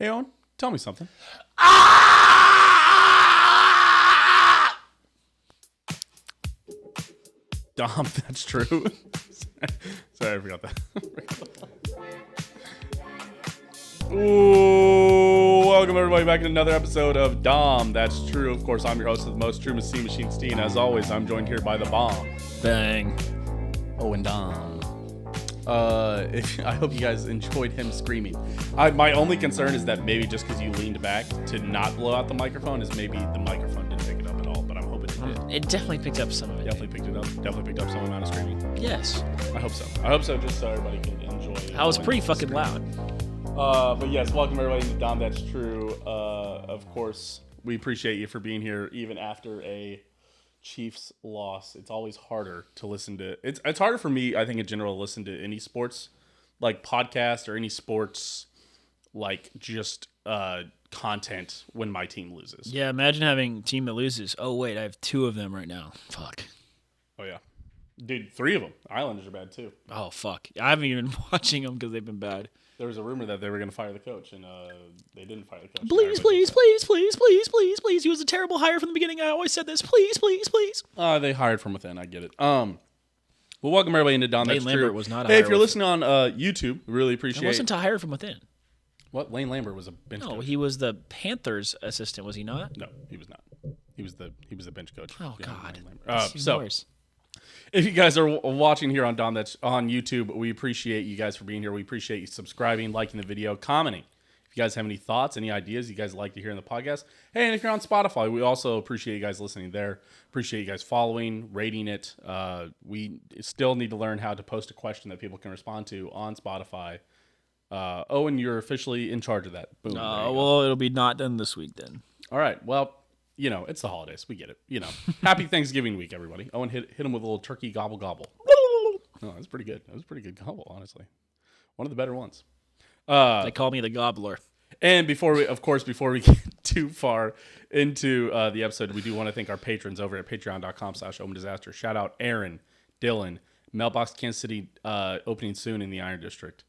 Hey, Owen, tell me something. Dahm, that's true. Sorry, I forgot that. Ooh, welcome everybody back to another episode of Dahm, That's True. Of course, I'm your host of the most true Machine Steve, and as always, I'm joined here by the bomb. Bang. Owen Dahm. I hope you guys enjoyed him screaming. My only concern is that maybe just because you leaned back to not blow out the microphone is maybe the microphone didn't pick it up at all, but I'm hoping it did. It definitely picked up some of it. Definitely picked it up. Definitely picked up some amount of screaming. Yes. I hope so. I hope so, just so everybody can enjoy it. I was pretty fucking loud. But yes, welcome everybody to Dahm, That's True. Of course, we appreciate you for being here even after a Chiefs loss. It's always harder to listen to. It's harder for me, I think, in general, to listen to any sports like podcast or any sports like just content when my team loses. Yeah, imagine having a team that loses. Oh wait, I have two of them right now. Fuck. Oh yeah, dude, 3 of them. Islanders are bad too. Oh fuck. I haven't even been watching them because they've been bad. There was a rumor that they were going to fire the coach, and they didn't fire the coach. Please. He was a terrible hire from the beginning. I always said this. Please. They hired from within. I get it. Well, welcome everybody into Dahm, That's Lane Lambert True. was not a Hey, if hire you're with- listening on YouTube, really appreciate. It wasn't to hire from within. What? Lane Lambert was a bench No, coach. he was the Panthers assistant, was he not? No, he was not. He was the bench coach. Oh Yeah, God. Lane Lambert. That's even So worse. if you guys are watching here on Dahm, that's on YouTube, we appreciate you guys for being here. We appreciate you subscribing, liking the video, commenting. If you guys have any thoughts, any ideas you guys like to hear in the podcast. Hey, and if you're on Spotify, we also appreciate you guys listening there. Appreciate you guys following, rating it. We still need to learn how to post a question that people can respond to on Spotify. Owen, you're officially in charge of that. Boom. there you go. Well, it'll be not done this week then. All right. Well, it's the holidays. We get it. Happy Thanksgiving week, everybody. Owen hit him with a little turkey gobble gobble. No, that's pretty good. That was a pretty good gobble, honestly. One of the better ones. They call me the Gobbler. And before we get too far into the episode, we do want to thank our patrons over at patreon.com/OwenDisaster. Shout out Aaron, Dylan, Mailbox Kansas City opening soon in the Iron District.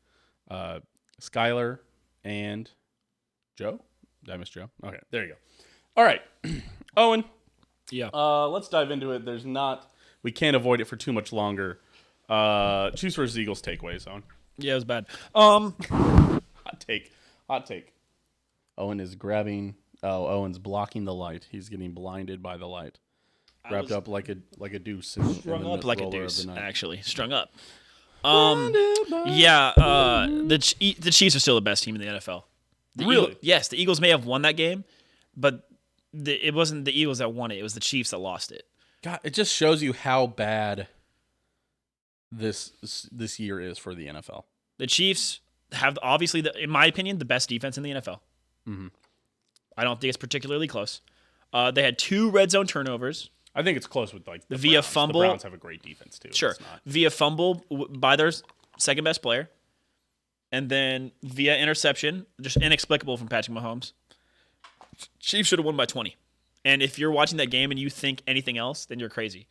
Skylar and Joe. Did I miss Joe? Okay, there you go. All right, Owen. Yeah. Let's dive into it. We can't avoid it for too much longer. Chiefs versus Eagles takeaways, Owen. Yeah, it was bad. Hot take. Owen is grabbing. Oh, Owen's blocking the light. He's getting blinded by the light. Wrapped up like a deuce. Strung up like a deuce, actually. Strung up. The Chiefs are still the best team in the NFL. Really? Yes, the Eagles may have won that game, but it wasn't the Eagles that won it. It was the Chiefs that lost it. God, it just shows you how bad this year is for the NFL. The Chiefs have obviously, in my opinion, the best defense in the NFL. Mm-hmm. I don't think it's particularly close. They had 2 red zone turnovers. I think it's close with the via Browns. fumble. The Browns have a great defense too. Sure, via fumble by their second best player, and then via interception, just inexplicable from Patrick Mahomes. Chiefs should have won by 20. And if you're watching that game and you think anything else, then you're crazy.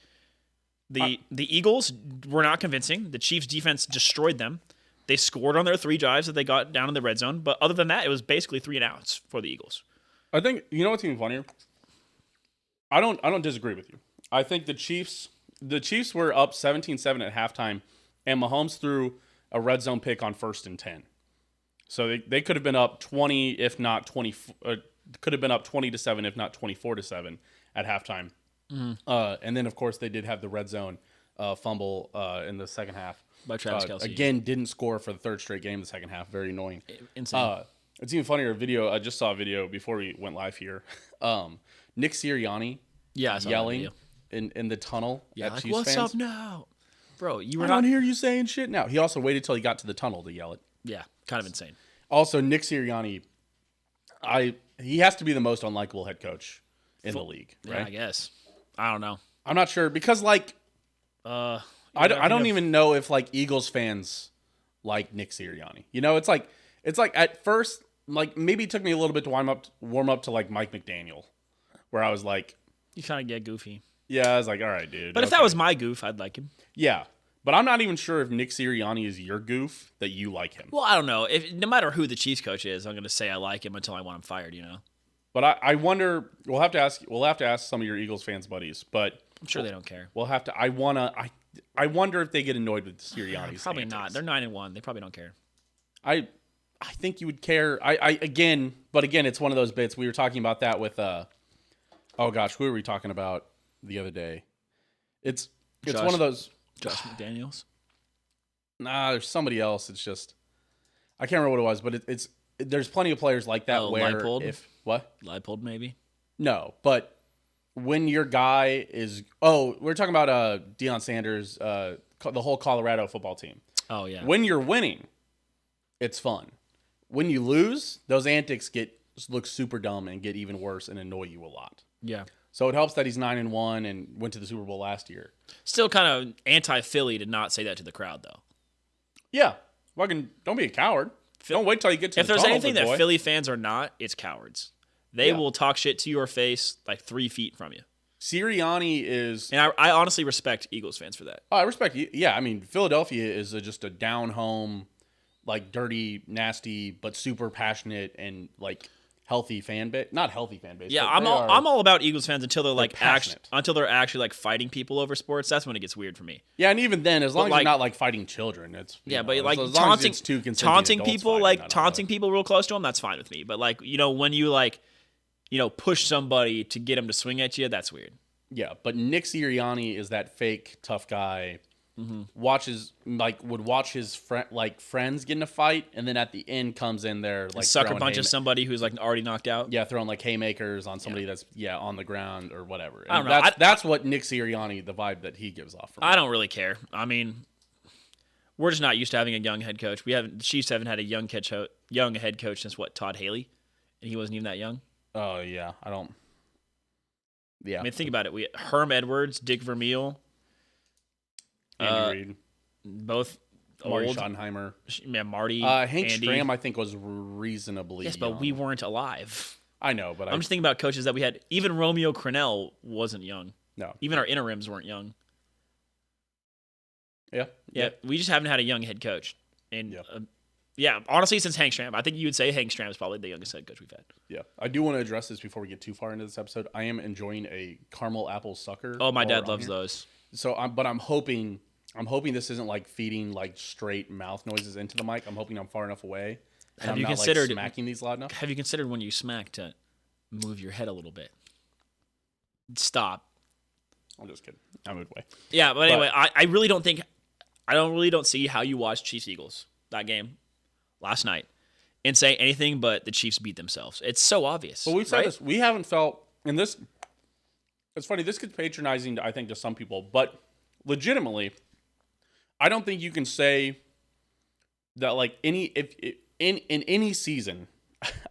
The Eagles were not convincing. The Chiefs' defense destroyed them. They scored on their 3 drives that they got down in the red zone, but other than that, it was basically 3 and outs for the Eagles. I think what's even funnier. I don't disagree with you. I think the Chiefs were up 17-7 at halftime, and Mahomes threw a red zone pick on 1st and 10. So they could have been up 20, if not 20. Could have been up 20-7, if not 24-7 at halftime. Mm-hmm. And then of course they did have the red zone fumble in the second half By Travis Kelce. Again, didn't score for the 3rd straight game in the second half. Very annoying. Insane. It's even funnier. I just saw a video before we went live here. Nick Sirianni yelling in the tunnel at Chiefs what's fans. up now? Bro, you were I not don't hear you saying shit now. He also waited till he got to the tunnel to yell it. Yeah, kind of insane. Also, Nick Sirianni, he has to be the most unlikable head coach in the league, right? Yeah, I guess. I don't know. I'm not sure because I don't even know if Eagles fans like Nick Sirianni. It's like at first maybe it took me a little bit to warm up to Mike McDaniel, where I was like, You kind of get goofy. yeah, I was like, all right, dude. But if that was my goof, I'd like him. Yeah, But I'm not even sure if Nick Sirianni is your goof that you like him. Well, I don't know. No matter who the Chiefs coach is, I'm going to say I like him until I want him fired. But I wonder. We'll have to ask some of your Eagles fans buddies. But I'm sure they don't care. We'll have to. I wonder if they get annoyed with Sirianni's. Probably antics. not. They're 9-1. They probably don't care. I think you would care. Again, it's one of those bits. We were talking about that with oh gosh, who were we talking about the other day? It's one of those. Josh McDaniels. Nah, there's somebody else. It's just I can't remember what it was, but it's there's plenty of players like that where Leipold? if what Leipold maybe. no, but when your guy is we're talking about Deion Sanders, the whole Colorado football team. Oh yeah. When you're winning, it's fun. When you lose, those antics look super dumb and get even worse and annoy you a lot. Yeah. So it helps that he's 9-1 and went to the Super Bowl last year. Still kind of anti-Philly to not say that to the crowd, though. Yeah. Fucking don't be a coward. Don't wait till you get to if the there's tunnel, anything big that boy. Philly fans are not, it's cowards. They will talk shit to your face like 3 feet from you. Sirianni is... And I honestly respect Eagles fans for that. Oh, I respect you. Yeah, I mean, Philadelphia is just a down-home, like, dirty, nasty, but super passionate and, like... healthy fan base, not healthy fan base. Yeah, I'm all about Eagles fans until they're like passionate. until they're actually like fighting people over sports. That's when it gets weird for me. Yeah, and even then, as long as like- you're not like fighting children, it's But like as long as it's two consenting taunting adults people, fighting, like I don't taunting know. people real close to them, that's fine with me. But like when you push somebody to get them to swing at you, that's weird. Yeah, but Nick Sirianni is that fake tough guy. Mm-hmm. Would watch his friends get in a fight, and then at the end comes in there like Sucker throwing punches somebody who's like already knocked out. Yeah, throwing like haymakers on somebody that's on the ground or whatever. I don't And know. That's what Nick Sirianni, the vibe that he gives off from. I don't really care. I mean, we're just not used to having a young head coach. The Chiefs haven't had a young head coach since Todd Haley, and he wasn't even that young. Oh yeah, I don't. Yeah, I mean, think about it. We Herm Edwards, Dick Vermeil, Andy Reid, both Marty old. Schottenheimer. Yeah, Marty. Hank Andy. Stram, I think, was reasonably Yes, young. but we weren't alive. I know, but I'm just thinking about coaches that we had. Even Romeo Crennel wasn't young. no. Even our interims weren't young. Yeah. Yeah, we just haven't had a young head coach. And Yeah. honestly, since Hank Stram, I think you would say Hank Stram is probably the youngest head coach we've had. Yeah. I do want to address this before we get too far into this episode. I am enjoying a caramel apple sucker. Oh, my while dad we're on loves here. those. So, I'm hoping this isn't like feeding like straight mouth noises into the mic. I'm hoping I'm far enough away. And Have I'm you not, considered- like, smacking these loud enough? Have you considered when you smack to move your head a little bit? Stop. I'm just kidding. I moved away. Yeah, but anyway, I really don't see how you watch Chiefs Eagles that game last night and say anything but the Chiefs beat themselves. It's so obvious. But we've said right? this. We haven't felt in this. It's funny. This gets patronizing, I think, to some people, but legitimately, I don't think you can say that like in any season.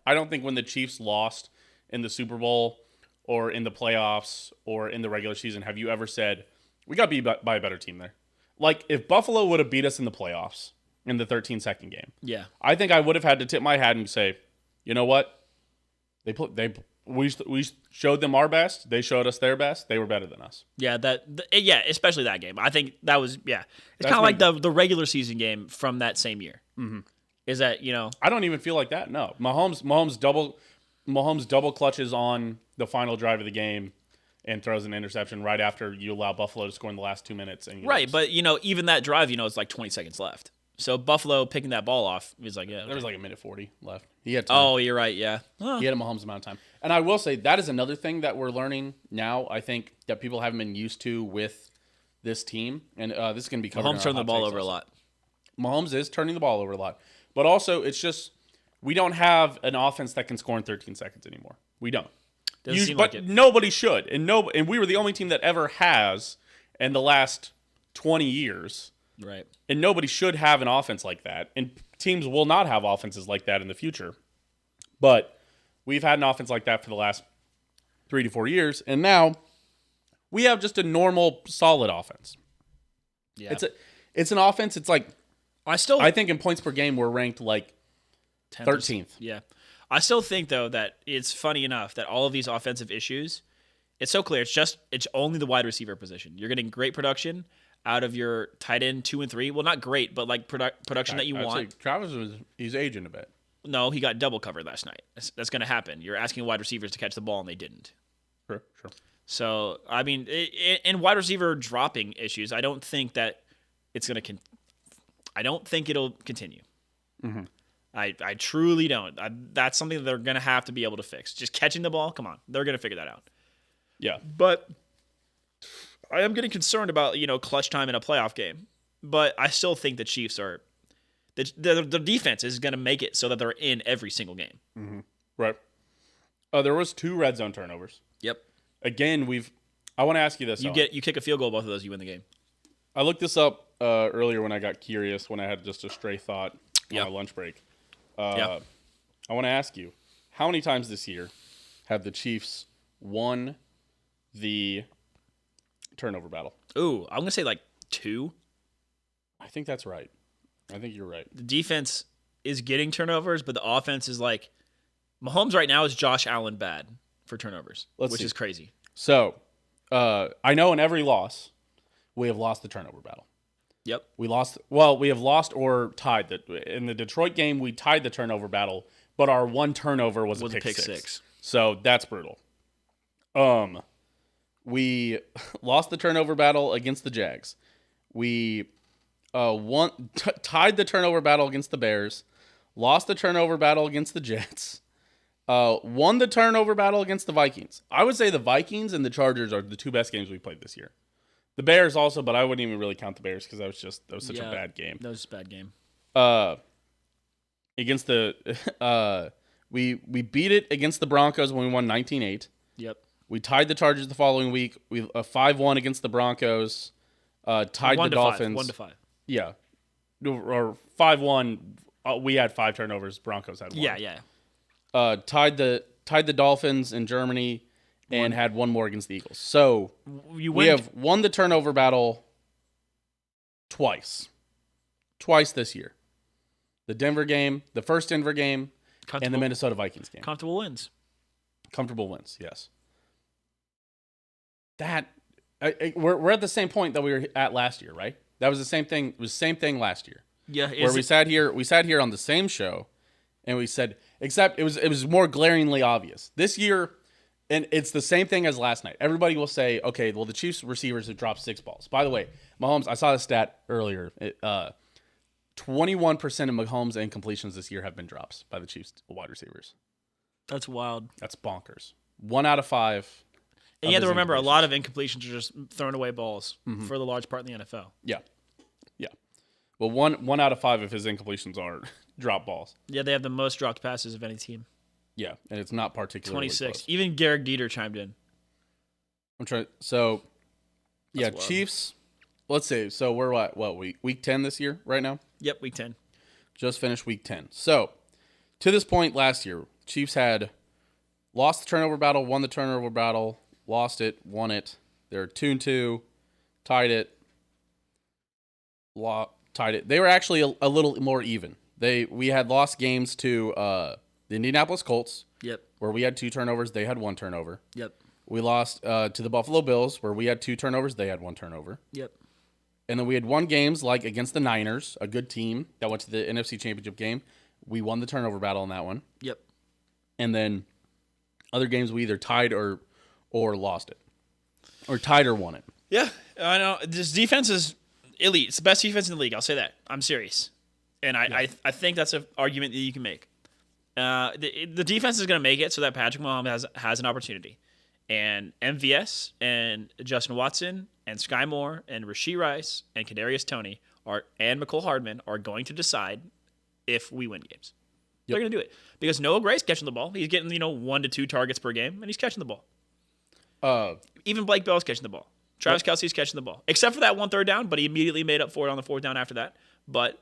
I don't think when the Chiefs lost in the Super Bowl or in the playoffs or in the regular season, have you ever said we got beat by a better team there? Like if Buffalo would have beat us in the playoffs in the 13-second game, Yeah. I think I would have had to tip my hat and say, you know what? We showed them our best. They showed us their best. They were better than us. Yeah, especially that game. I think that was It's That's kind of like when- the regular season game from that same year. Mm-hmm. Is that I don't even feel like that. No, Mahomes double clutches on the final drive of the game and throws an interception right after you allow Buffalo to score in the last 2 minutes. And right? But even that drive, it's like 20 seconds left. So Buffalo picking that ball off is like there was like a minute 40 left. He had time. Oh, you're right. Yeah. Huh. He had a Mahomes amount of time. And I will say that is another thing that we're learning now. I think that people haven't been used to with this team, and this is going to be covered. Mahomes turned the ball over a lot. Mahomes is turning the ball over a lot, but also it's just we don't have an offense that can score in 13 seconds anymore. We don't. Doesn't seem but like it. nobody should, and we were the only team that ever has in the last 20 years. Right. And nobody should have an offense like that. And teams will not have offenses like that in the future. But we've had an offense like that for the last 3 to 4 years. And now we have just a normal, solid offense. Yeah. It's an offense. It's like, I think in points per game, we're ranked like 13th. Yeah. I still think, though, that it's funny enough that all of these offensive issues, it's so clear. It's only the wide receiver position. You're getting great production out of your tight end 2 and 3. Well, not great, but like production that you I'd want. say Travis he's aging a bit. No, he got double covered last night. That's going to happen. You're asking wide receivers to catch the ball, and they didn't. Sure. So, I mean, in wide receiver dropping issues, I don't think that it's going to I don't think it'll continue. Mm-hmm. I truly don't. That's something that they're going to have to be able to fix. Just catching the ball, come on. They're going to figure that out. Yeah. But I am getting concerned about, clutch time in a playoff game. But I still think the Chiefs are the defense is going to make it so that they're in every single game. Mm-hmm. Right. There was 2 red zone turnovers. Yep. Again, I want to ask you this. You kick a field goal, both of those, you win the game. I looked this up earlier when I got curious, when I had just a stray thought on my lunch break. I want to ask you, how many times this year have the Chiefs won the turnover battle? Ooh, I'm going to say like 2. I think that's right. I think you're right. The defense is getting turnovers, but the offense is like Mahomes right now is Josh Allen bad for turnovers, which is crazy. So, I know in every loss, we have lost the turnover battle. Yep. We have lost or tied. In the Detroit game, we tied the turnover battle, but our one turnover was a pick six. So that's brutal. We lost the turnover battle against the Jags. We tied the turnover battle against the Bears, lost the turnover battle against the Jets, won the turnover battle against the Vikings. I would say the Vikings and the Chargers are the 2 best games we played this year. The Bears also, but I wouldn't even really count the Bears because that was such a bad game. That was a bad game. Against the we beat it against the Broncos when we won 19-8. Yep. We tied the Chargers the following week. We 5-1 against the Broncos. Tied the Dolphins 1-5. Yeah, or 5-1. We had 5 turnovers. Broncos had 1. Yeah. Tied the Dolphins in Germany and had 1 more against the Eagles. So we have won the turnover battle twice this year. The Denver game, the first Denver game, and the Minnesota Vikings game. Comfortable wins, yes. We're at the same point that we were at last year, right? That was the same thing. It was the same thing last year. Yeah. We sat here on the same show, and we said, except it was more glaringly obvious this year, and it's the same thing as last night. Everybody will say, okay, well the Chiefs receivers have dropped 6 balls. By the way, Mahomes, I saw the stat earlier. 21% of Mahomes' incompletions this year have been drops by the Chiefs wide receivers. That's wild. That's bonkers. 1 out of 5. And you have to remember, a lot of incompletions are just thrown away balls for the large part in the NFL. Yeah. Well, one out of 5 of his incompletions are drop balls. Yeah, they have the most dropped passes of any team. Yeah, and it's not particularly 26. close. Even Garrett Dieter chimed in. So, yeah, wild. Chiefs. Let's see. So we're what week 10 this year right now? Yep, week 10. Just finished week 10. So, to this point last year, Chiefs had lost the turnover battle, won the turnover battle, lost it, won it. They're 2-2, tied it. They were actually a little more even. We had lost games to the Indianapolis Colts. Yep. Where we had 2 turnovers, they had 1 turnover. Yep. We lost to the Buffalo Bills, where we had 2 turnovers, they had 1 turnover. Yep. And then we had won games like against the Niners, a good team that went to the NFC Championship game. We won the turnover battle in that one. Yep. And then other games we either tied or lost it. Or tied or won it. Yeah, I know. This defense is elite. It's the best defense in the league. I'll say that. I'm serious. And I think that's an argument that you can make. The defense is going to make it so that Patrick Mahomes has an opportunity. And MVS and Justin Watson and Sky Moore and Rashee Rice and Kadarius Toney and McCole Hardman are going to decide if we win games. They're going to do it. Because Noah Gray's catching the ball. He's getting 1 to 2 targets per game, and he's catching the ball. Even Blake Bell's catching the ball. Travis Kelce's catching the ball. Except for that 1 third down, but he immediately made up for it on the 4th down after that. But,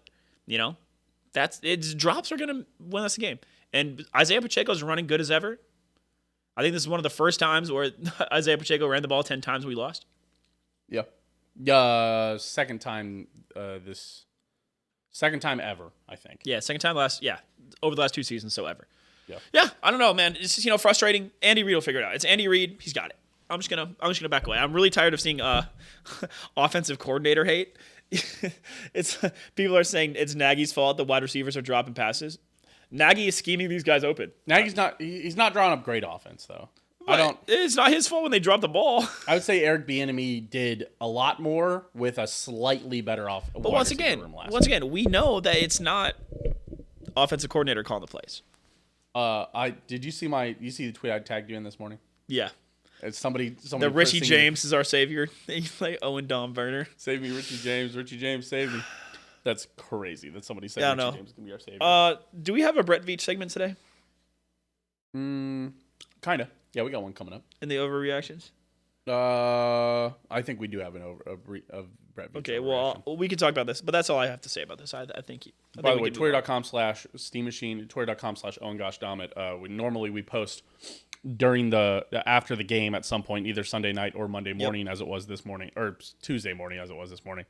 drops are going to win us the game. And Isaiah Pacheco's running good as ever. I think this is one of the first times where Isaiah Pacheco ran the ball 10 times we lost. Yeah. Second time ever, I think. Yeah, second time over the last 2 seasons, so ever. Yeah. Yeah, I don't know, man. It's just, frustrating. Andy Reid will figure it out. It's Andy Reid. He's got it. I'm just gonna back away. I'm really tired of seeing offensive coordinator hate. It's people are saying it's Nagy's fault. The wide receivers are dropping passes. Nagy is scheming these guys open. Nagy's not. He's not drawing up great offense though. It's not his fault when they drop the ball. I would say Eric Bieniemy did a lot more with a slightly better off. But once again, we know that it's not offensive coordinator calling the plays. Did you see the tweet I tagged you in this morning? Yeah. It's somebody the Richie James is our savior. Like Owen Dahm Burner. Save me, Richie James. Richie James, save me. That's crazy that somebody said Richie James is gonna be our savior. Do we have a Brett Veach segment today? Kinda. Yeah, we got one coming up. In the overreactions? I think we do have a Brett Veach. Okay, well, we can talk about this, but that's all I have to say about this. I think. By the way, Twitter.com/Steam Machine, Twitter.com/OwenGoshDomit. We post during after the game at some point, either Sunday night or Monday morning, as it was this morning, or Tuesday morning as it was this morning.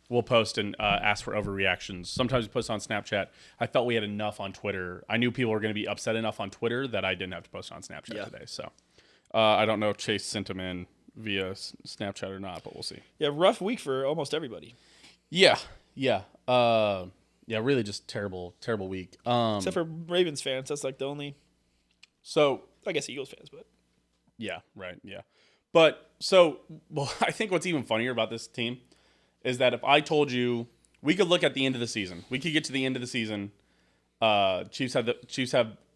We'll post and ask for overreactions. Sometimes we post on Snapchat. I felt we had enough on Twitter. I knew people were going to be upset enough on Twitter that I didn't have to post on Snapchat today. So I don't know if Chase sent them in via Snapchat or not, but we'll see. Yeah, rough week for almost everybody. Yeah. Really just terrible week. Except for Ravens fans. That's like the only... So... I guess Eagles fans, but... Yeah, right, yeah. But, I think what's even funnier about this team is that if I told you we could look at the end of the season, we could get to the end of the season. Chiefs have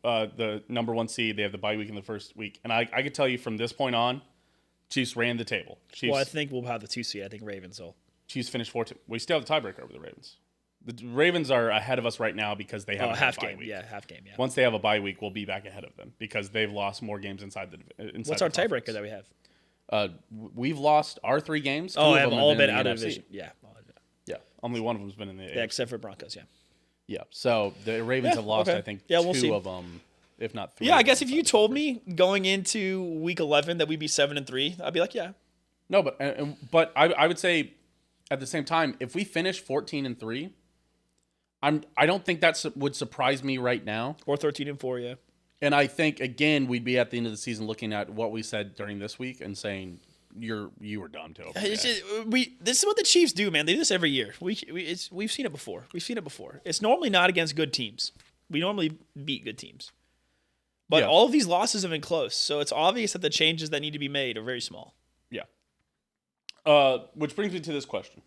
the number 1 seed. They have the bye week in the first week, and I could tell you from this point on, Chiefs ran the table. Well, I think we'll have the 2 seed. I think Ravens will. Chiefs finished 4-2. We still have the tiebreaker over the Ravens. The Ravens are ahead of us right now because they have a half bye game. week. Yeah, half game. Yeah. Once they have a bye week, we'll be back ahead of them because they've lost more games inside the. What's our tiebreaker that we have? We've lost our 3 games. Two have all been out of division. Yeah. Yeah, only one of them's been in the AFC. Yeah, except for Broncos, yeah. Yeah, so the Ravens have lost, I think, we'll 2 see. of them, if not 3. Yeah, I guess if you told me going into week 11 that we'd be 7-3, I'd be like, yeah. No, but I would say at the same time, if we finish 14-3, I don't think that would surprise me right now. Or 13-4, yeah. And I think again we'd be at the end of the season looking at what we said during this week and saying you were dumb to this is what the Chiefs do, man. They do this every year. We've seen it before. It's normally not against good teams. We normally beat good teams. But all of these losses have been close, so it's obvious that the changes that need to be made are very small. Yeah. Which brings me to this question.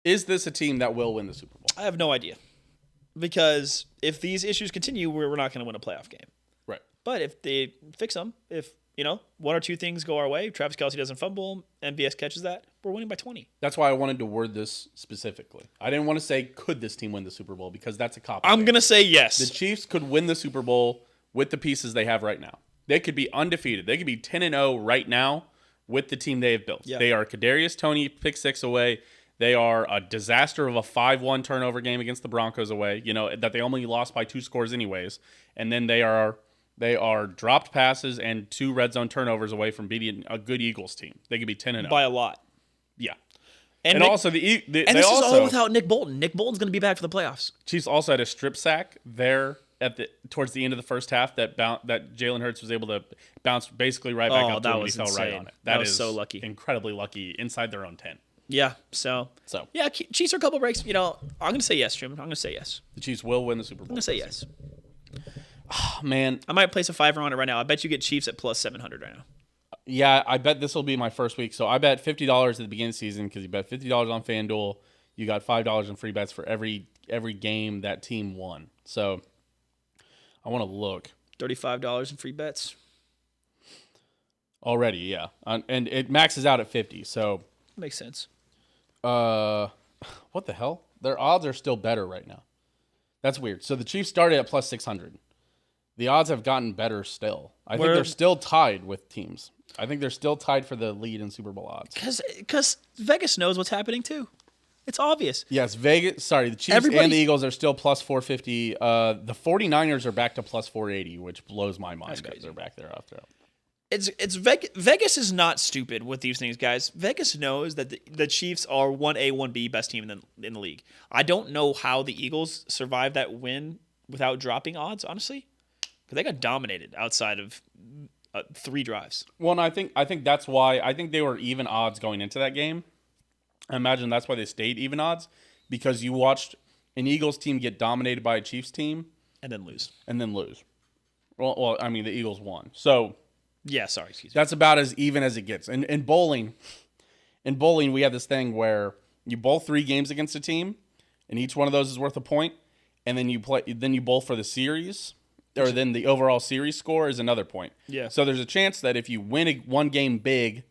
Is this a team that will win the Super Bowl? I have no idea. Because if these issues continue, we're not going to win a playoff game. Right. But if they fix them, if 1 or 2 things go our way, Travis Kelce doesn't fumble, MVS catches that, we're winning by 20. That's why I wanted to word this specifically. I didn't want to say, could this team win the Super Bowl? Because that's a cop-out. I'm going to say yes. The Chiefs could win the Super Bowl with the pieces they have right now. They could be undefeated. They could be 10-0 right now with the team they have built. Yeah. They are Kadarius Toney pick 6 away. They are a disaster of a 5-1 turnover game against the Broncos away, that they only lost by 2 scores anyways. And then they are dropped passes and 2 red zone turnovers away from beating a good Eagles team. They could be 10-0. By a lot. Yeah. And also this is all without Nick Bolton. Nick Bolton's going to be back for the playoffs. Chiefs also had a strip sack there towards the end of the first half that Jalen Hurts was able to bounce basically right back up to him and he fell right on it. That was so lucky. Incredibly lucky inside their own 10. Yeah, so yeah, Chiefs are a couple breaks. I'm going to say yes, Truman. I'm going to say yes. The Chiefs will win the Super Bowl. I'm going to say yes. Oh, man. I might place a 5 on it right now. I bet you get Chiefs at plus 700 right now. Yeah, I bet this will be my first week. So I bet $50 at the beginning of the season because you bet $50 on FanDuel. You got $5 in free bets for every game that team won. So I want to look. $35 in free bets. Already, yeah. And it maxes out at 50, so. Makes sense. What the hell? Their odds are still better right now. That's weird. So the Chiefs started at plus 600. The odds have gotten better still. I think they're still tied with teams. I think they're still tied for the lead in Super Bowl odds. Because Vegas knows what's happening too. It's obvious. Yes, Vegas. Sorry, the Chiefs and the Eagles are still plus 450. The 49ers are back to plus 480, which blows my mind that they're back there after. It's Vegas is not stupid with these things, guys. Vegas knows that the Chiefs are 1A, 1B best team in the league. I don't know how the Eagles survived that win without dropping odds, honestly. Because they got dominated outside of 3 drives. Well, and I think that's why I think they were even odds going into that game. I imagine that's why they stayed even odds, because you watched an Eagles team get dominated by a Chiefs team And then lose. Well, I mean the Eagles won, so Yeah, sorry, excuse me. that's about as even as it gets. In bowling, we have this thing where you bowl 3 games against a team, and each one of those is worth a point, and then you bowl for the series, or then the overall series score is another point. Yeah. So there's a chance that if you win one game big,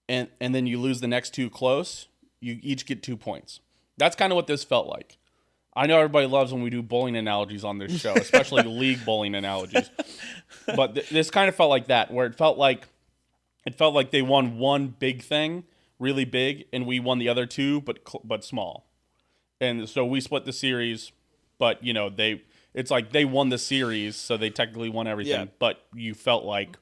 and then you lose the next 2 close, you each get 2 points. That's kind of what this felt like. I know everybody loves when we do bowling analogies on this show, especially league bowling analogies. But this kind of felt like that, where it felt like they won one big thing, really big, and we won the other 2, but small. And so we split the series, but it's like they won the series, so they technically won everything. Yeah. But you felt like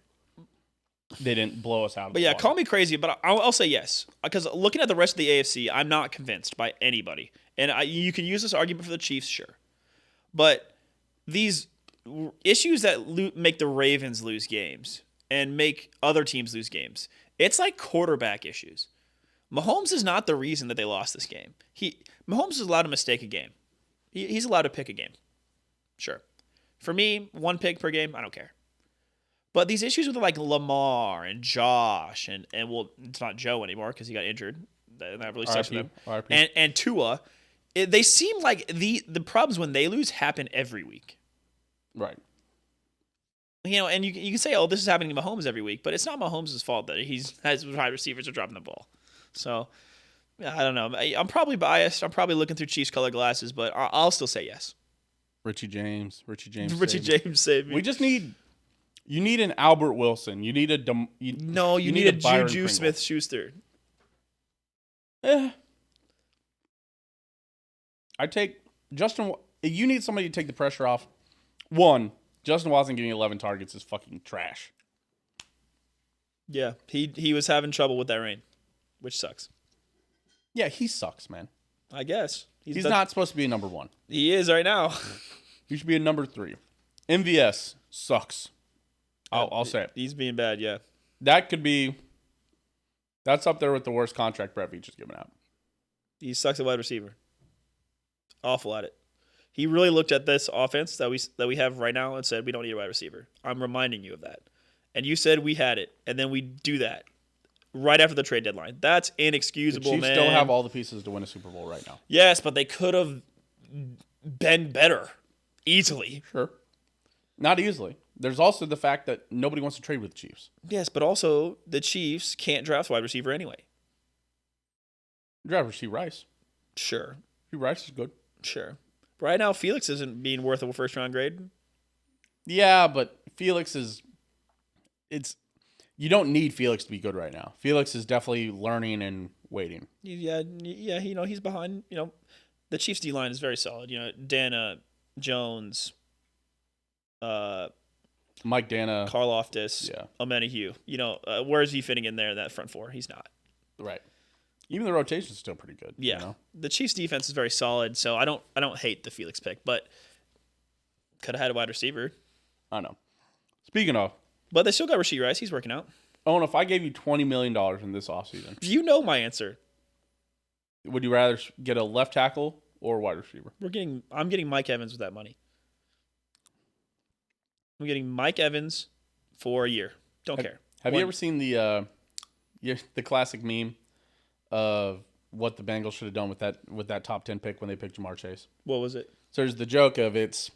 they didn't blow us out of the water. Call me crazy, but I'll say yes. Because looking at the rest of the AFC, I'm not convinced by anybody. And you can use this argument for the Chiefs, sure. But these issues that make the Ravens lose games and make other teams lose games, it's like quarterback issues. Mahomes is not the reason that they lost this game. Mahomes is allowed to mistake a game. He's allowed to pick a game. Sure. For me, 1 pick per game, I don't care. But these issues with like Lamar and Josh and well, it's not Joe anymore because he got injured. That really sucks for them. And Tua, they seem like the problems when they lose happen every week. Right. And you can say, oh, this is happening to Mahomes every week, but it's not Mahomes' fault that his wide receivers are dropping the ball. So, I don't know. I'm probably biased. I'm probably looking through Chiefs color glasses, but I'll still say yes. Richie James saved me. We just need... You need an Albert Wilson. You need a... you need a Juju Smith-Schuster. I take Justin. You need somebody to take the pressure off. 1, Justin Watson getting 11 targets is fucking trash. Yeah, he was having trouble with that rain, which sucks. Yeah, he sucks, man. I guess he's not supposed to be a number 1. He is right now. He should be a number 3. MVS sucks. I'll say it. He's being bad. Yeah, that's up there with the worst contract Brett Veach has given out. He sucks at wide receiver. Awful at it. He really looked at this offense that we have right now and said we don't need a wide receiver. I'm reminding you of that. And you said we had it, and then we do that right after the trade deadline. That's inexcusable, the Chiefs man. still have all the pieces to win a Super Bowl right now. Yes, but they could have been better easily. Sure. Not easily. There's also the fact that nobody wants to trade with the Chiefs. Yes, but also the Chiefs can't draft wide receiver anyway. Draft Rasheed Rice. Sure. Rasheed Rice is good. Sure. Right now, Felix isn't being worth a first-round grade. Yeah, but Felix is... You don't need Felix to be good right now. Felix is definitely learning and waiting. Yeah, he's behind. The Chiefs' D-line is very solid. Dana, Jones... Mike Dana, Karlaftis, Omenihu. Where is he fitting in there in that front 4? He's not. Right. Even the rotation is still pretty good. Yeah. The Chiefs' defense is very solid, so I don't hate the Felix pick, but could have had a wide receiver. I know. Speaking of, but they still got Rasheed Rice. He's working out. Owen, if I gave you $20 million in this offseason, you know my answer. Would you rather get a left tackle or a wide receiver? I'm getting Mike Evans with that money. I'm getting Mike Evans for a year. Don't care. Have you ever seen the classic meme of what the Bengals should have done with that top 10 pick when they picked Jamar Chase? What was it? So there's the joke of it's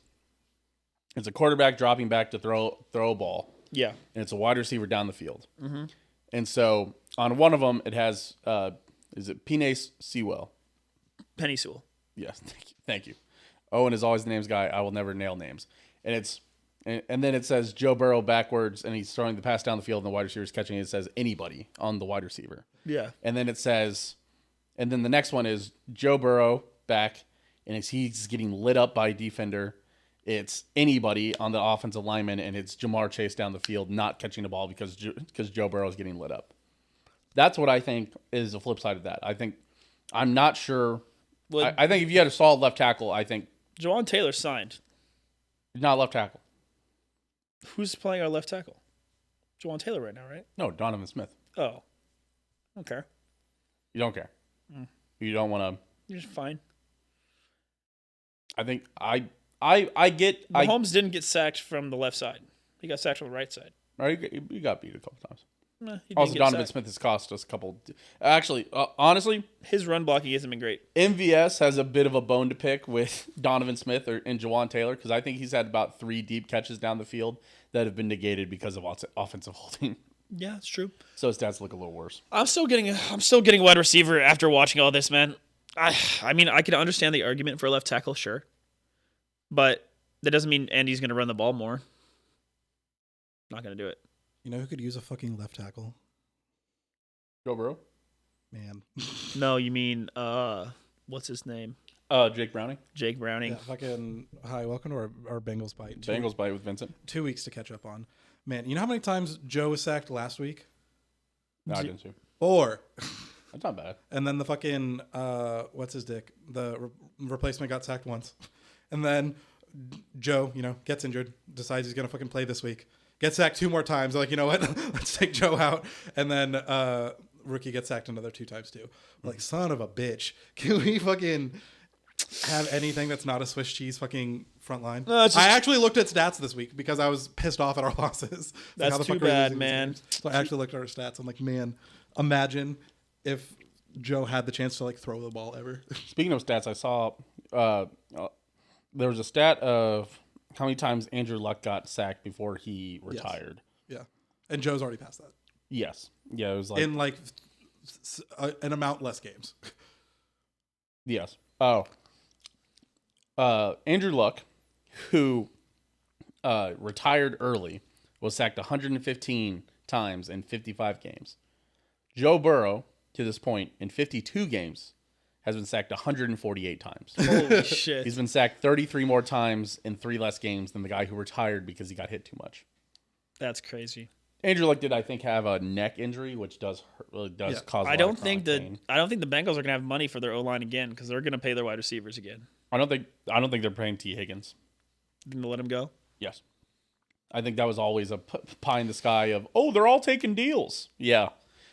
a quarterback dropping back to throw a ball. Yeah. And it's a wide receiver down the field. Mm-hmm. And so on one of them it has is it Penny Sewell? Penny Sewell. Yes, thank you. Owen is always the names guy. I will never nail names. And then it says Joe Burrow backwards, and he's throwing the pass down the field, and the wide receiver is catching it. It says anybody on the wide receiver. Yeah. And then and then the next one is Joe Burrow back, and he's getting lit up by a defender. It's anybody on the offensive lineman, and it's Jamar Chase down the field not catching the ball because Joe Burrow is getting lit up. That's what I think is the flip side of that. I'm not sure. Well, I think if you had a solid left tackle, I think Jawan Taylor signed. He's not a left tackle. Who's playing our left tackle? Jawan Taylor right now, right? No, Donovan Smith. Oh. Okay. You don't care. You don't want to. You're just fine. I think I get. Mahomes didn't get sacked from the left side. He got sacked from the right side. You got beat a couple times. He Also, didn't get Donovan sacked. Smith has cost us a couple. Actually, honestly, His run blocking hasn't been great. MVS has a bit of a bone to pick with Donovan Smith and Jawan Taylor because I think he's had about 3 deep catches down the field that have been negated because of offensive holding. Yeah, it's true. So his stats look a little worse. I'm still getting wide receiver after watching all this, man. I mean, I can understand the argument for a left tackle, sure. But that doesn't mean Andy's going to run the ball more. Not going to do it. You know who could use a fucking left tackle? Joe Burrow? Man. No, you mean what's his name? Jake Browning? Jake Browning. Yeah, fucking hi, welcome to our Bengals Byte. Bengals Byte with Vincent? 2 weeks to catch up on. Man, you know how many times Joe was sacked last week? No, I didn't see. 4. That's not bad. And then the fucking what's his dick? The replacement got sacked once. And then Joe, gets injured, decides he's gonna fucking play this week. Gets sacked 2 more times. They're like, you know what? Let's take Joe out. And then rookie gets sacked another 2 times too. Like, son of a bitch. Can we fucking have anything that's not a Swiss cheese fucking front line? No, it's just- I actually looked at stats this week because I was pissed off at our losses. Like, That's how the too fuck are we bad, losing these man. games? So I actually looked at our stats. I'm like, man, imagine if Joe had the chance to like throw the ball ever. Speaking of stats, I saw there was a stat of how many times Andrew Luck got sacked before he retired. Yeah. And Joe's already passed that. Yes. Yeah, it was like... In like an amount less games. Yes. Oh. Andrew Luck, who retired early, was sacked 115 times in 55 games. Joe Burrow, to this point, in 52 games, has been sacked 148 times. Holy shit. He's been sacked 33 more times in 3 less games than the guy who retired because he got hit too much. That's crazy. Andrew Luck did, I think, have a neck injury, which does cause. I don't think the Bengals are gonna have money for their O-line again because they're gonna pay their wide receivers again. I don't think they're paying T. Higgins. Gonna let him go. Yes, I think that was always a pie in the sky of they're all taking deals. Yeah,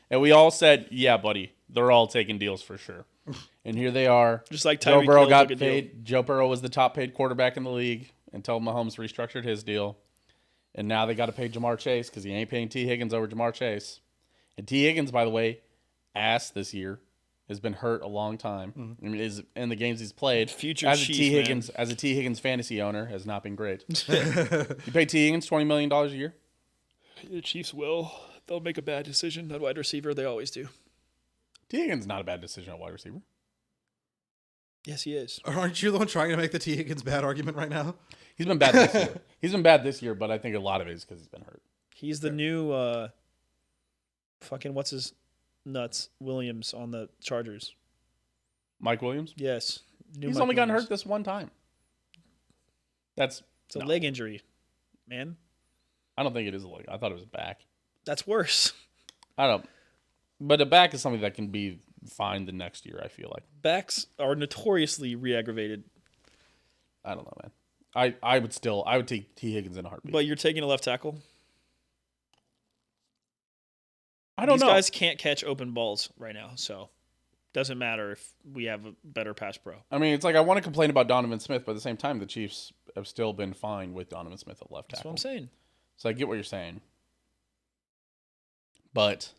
and we all said, yeah, buddy, they're all taking deals for sure. And here they are. Just like Joe Tyreek Burrow Hill got took a deal. paid. Joe Burrow was the top paid quarterback in the league until Mahomes restructured his deal. And now they got to pay Jamar Chase because he ain't paying T. Higgins over Jamar Chase. And T. Higgins, by the way, ass this year, has been hurt a long time. Mm-hmm. I mean, is in the games he's played. Future as Chief, a T. Higgins fantasy owner, has not been great. You pay T. Higgins $20 million a year. The Chiefs will. They'll make a bad decision at wide receiver. They always do. T. Higgins not a bad decision at wide receiver. Yes, he is. Aren't you the one trying to make the T. Higgins bad argument right now? He's been bad this year. He's been bad this year, but I think a lot of it is because he's been hurt. He's the new fucking what's his nuts Williams on the Chargers. Mike Williams? Yes. He's only gotten hurt this one time. It's a leg injury, man. I don't think it is a leg. I thought it was a back. That's worse. I don't. But a back is something that can be fine the next year, I feel like. Backs are notoriously re-aggravated. I don't know, man. I would take T. Higgins in a heartbeat. But you're taking a left tackle? I don't know. These guys can't catch open balls right now, so doesn't matter if we have a better pass pro. I mean, it's like I want to complain about Donovan Smith, but at the same time, the Chiefs have still been fine with Donovan Smith at left tackle. That's what I'm saying. So I get what you're saying. But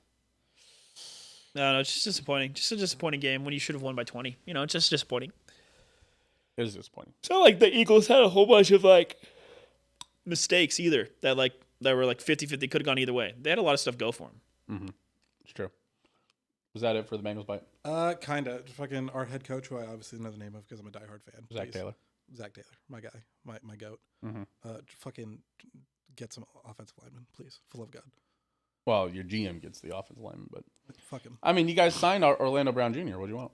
No, it's just disappointing. Just a disappointing game when you should have won by 20. It's just disappointing. it is disappointing. It's not like the Eagles had a whole bunch of mistakes either that were 50-50, could have gone either way. They had a lot of stuff go for them. Mm-hmm. It's true. Was that it for the Bengals bite? Kinda. Fucking our head coach, who I obviously know the name of because I'm a diehard fan. Zach Taylor. Zach Taylor, my guy, my goat. Mm-hmm. Fucking get some offensive linemen, please, for love of God. Well, your GM gets the offensive lineman, but Fuck him. I mean, you guys signed Orlando Brown Jr. What do you want?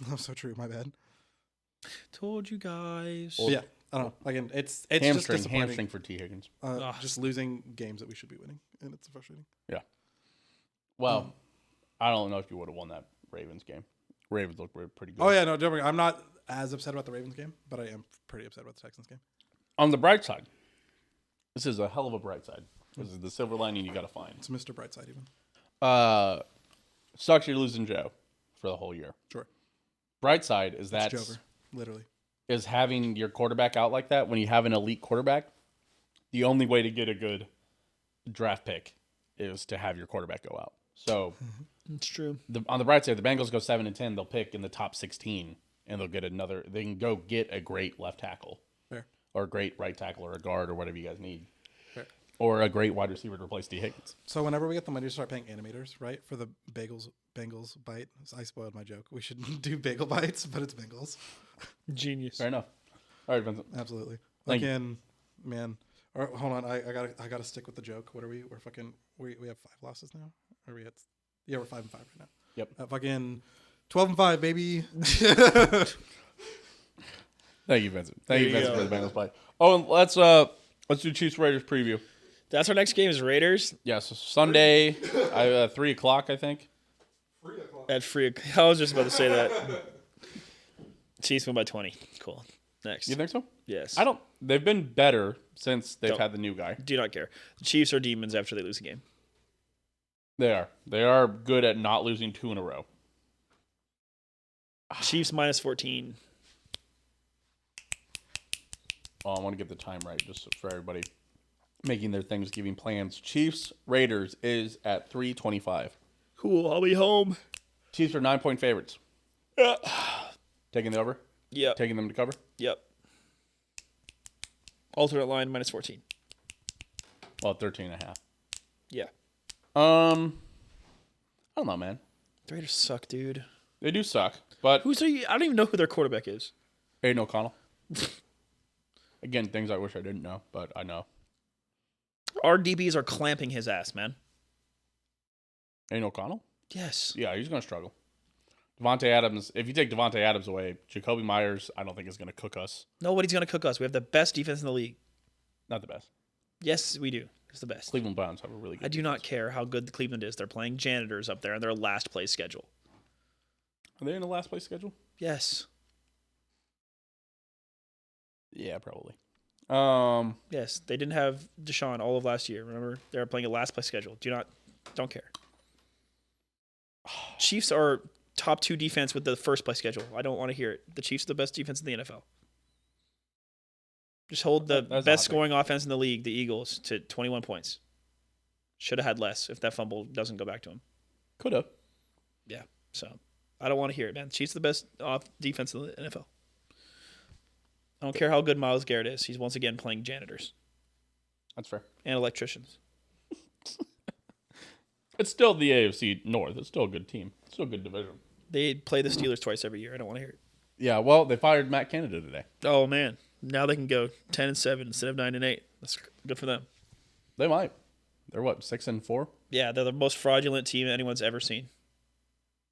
That's so true. My bad. Told you guys. Well, yeah, I don't know. Again, it's just disappointing. Hamstring for T. Higgins. Just losing games that we should be winning, and it's frustrating. Yeah. Well, I don't know if you would have won that Ravens game. Ravens looked pretty good. Oh yeah, no, don't worry. I'm not as upset about the Ravens game, but I am pretty upset about the Texans game. On the bright side, this is a hell of a bright side. This is the silver lining you got to find. It's Mr. Brightside even. Sucks you're losing Joe for the whole year. Sure. Bright side is It's that Jover, literally. is having your quarterback out like that when you have an elite quarterback. The only way to get a good draft pick is to have your quarterback go out. So It's true. on the bright side, the Bengals go 7-10. They'll pick in the top 16, and they'll get another. They can go get a great left tackle, Fair. or a great right tackle, or a guard, or whatever you guys need, Fair. or a great wide receiver to replace D. Higgins. So whenever we get the money to start paying animators, right, for the Bengals Byte, I spoiled my joke. We should do Bagel Bites, but it's Bengals. Genius. Fair enough. All right, Vincent. Absolutely. Thank Again, man. Or, hold on, I gotta stick with the joke. What are we? We're fucking. We have 5 losses now. Are we at? Yeah, we're 5-5 right now. Yep. Fucking 12-5, baby. Thank you, Vincent. Thank you, There you Vincent, go. for the Bengals play. Oh, and let's do Chiefs Raiders preview. That's our next game is Raiders Yes, Sunday, 3 o'clock, I think. at free. I was just about to say that. Chiefs win by 20. Cool. Next. You think so? Yes. I don't. They've been better since they've Don't. had the new guy. Do not care. The Chiefs are demons after they lose a game. They are. They are good at not losing 2 in a row. Chiefs minus 14. Oh, I want to get the time right just for everybody making their Thanksgiving plans. Chiefs Raiders is at 3:25. Cool. I'll be home. Chiefs are 9-point favorites. Taking the over. Yep. Taking them to cover. Yep. Alternate line minus 14. Well, 13.5. Yeah. I don't know, man. The Raiders suck, dude. They do suck, but I don't even know who their quarterback is. Aiden O'Connell. Again, things I wish I didn't know, but I know. Our DBs are clamping his ass, man. Aiden O'Connell? Yes. Yeah, he's going to struggle. Devontae Adams, if you take Devontae Adams away, Jacoby Myers, I don't think is going to cook us. Nobody's going to cook us. We have the best defense in the league. Not the best. Yes, we do. It's the best. Cleveland Browns have a really good I do not care how good the Cleveland is. They're playing janitors up there in their last place schedule. Are they in the last place schedule? Yes. Yeah, probably. Yes. They didn't have Deshaun all of last year. Remember? They were playing a last place schedule. Don't care. Chiefs are top 2 defense with the first place schedule. I don't want to hear it. The Chiefs are the best defense in the NFL. Just hold the That's best a hot scoring offense in the league, the Eagles, to 21 points. Should have had less if that fumble doesn't go back to him. Could have. Yeah. So I don't want to hear it, man. Chiefs are the best defense in the NFL. I don't care how good Myles Garrett is. He's once again playing janitors That's fair. and electricians. It's still the AFC North. It's still a good team. It's still a good division. They play the Steelers twice every year. I don't want to hear it. Yeah, well, they fired Matt Canada today. Oh, man. Now they can go 10-7 instead of 9-8. That's good for them. They might. They're what, 6-4? Yeah, they're the most fraudulent team anyone's ever seen.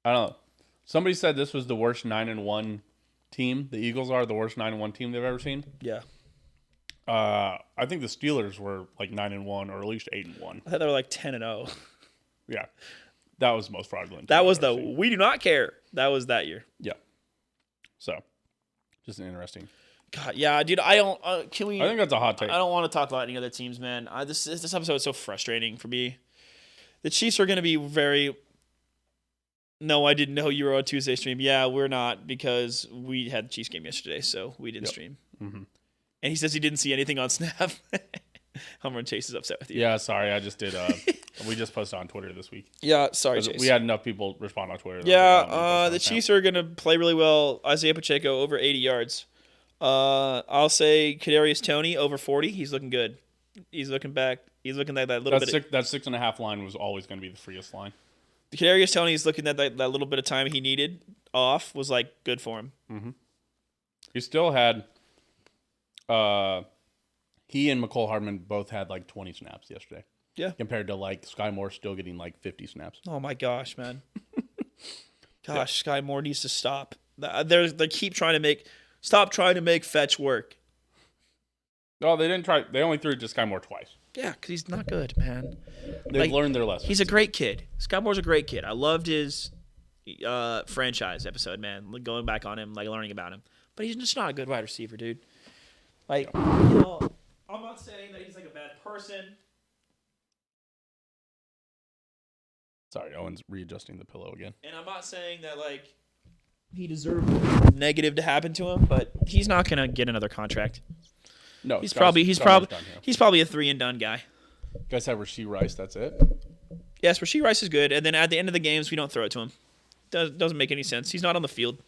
I don't know. Somebody said this was the worst 9-1 team. The Eagles are the worst 9-1 team they've ever seen. Yeah. I think the Steelers were like 9-1 or at least 8-1. I thought they were like 10-0. Yeah, that was the most fraudulent. That team was I've the ever seen. we do not care. That was that year. Yeah. So, just an interesting. God, yeah, dude. I don't. Can we? I think that's a hot take. I don't want to talk about any other teams, man. This episode is so frustrating for me. The Chiefs are going to be very. No, I didn't know you were on Tuesday stream. Yeah, we're not because we had the Chiefs game yesterday, so we didn't stream. Mm-hmm. And he says he didn't see anything on Snap. Hummer and Chase is upset with you. Yeah, sorry. I just did. We just posted on Twitter this week. Yeah, sorry, 'Cause Chase. we had enough people respond on Twitter. Yeah, the Chiefs are going to play really well. Isaiah Pacheco over 80 yards. I'll say Kadarius Toney over 40. He's looking good. He's looking back. He's looking at that little bit. That 6.5 line was always going to be the freest line. Kadarius Toney is looking at that little bit of time he needed off was like good for him. Mm-hmm. He still had. He and McCole Hardman both had like 20 snaps yesterday. Yeah. Compared to like Sky Moore still getting like 50 snaps. Oh my gosh, man. Gosh, Sky Moore needs to stop. They keep trying to make fetch work. No, they didn't try. They only threw it to Sky Moore twice. Yeah, because he's not good, man. They've learned their lesson. He's a great kid. Sky Moore's a great kid. I loved his franchise episode, man. Like, going back on him, like learning about him. But he's just not a good wide receiver, dude. Like, I'm not saying that he's like a bad person. Sorry, Owen's readjusting the pillow again. And I'm not saying that like he deserved negative to happen to him, but he's not gonna get another contract. No, He's Scar's probably done here. he's probably a 3-and-done guy. You guys have Rashee Rice. That's it. Yes, Rashee Rice is good, and then at the end of the games we don't throw it to him. Doesn't make any sense. He's not on the field.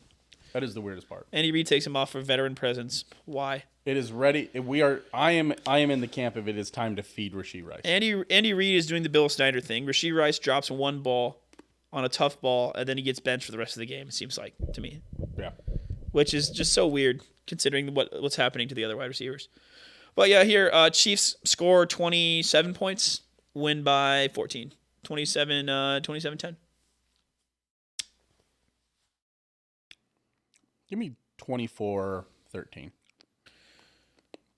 That is the weirdest part. Andy Reid takes him off for veteran presence. Why? It is ready. I am in the camp of it is time to feed Rashee Rice. Andy Reid is doing the Bill Snyder thing. Rashee Rice drops one ball on a tough ball, and then he gets benched for the rest of the game. It seems like to me, Yeah. which is just so weird considering what's happening to the other wide receivers. But yeah, here Chiefs score 27 points, win by 14, 27-10. Give me 24-13.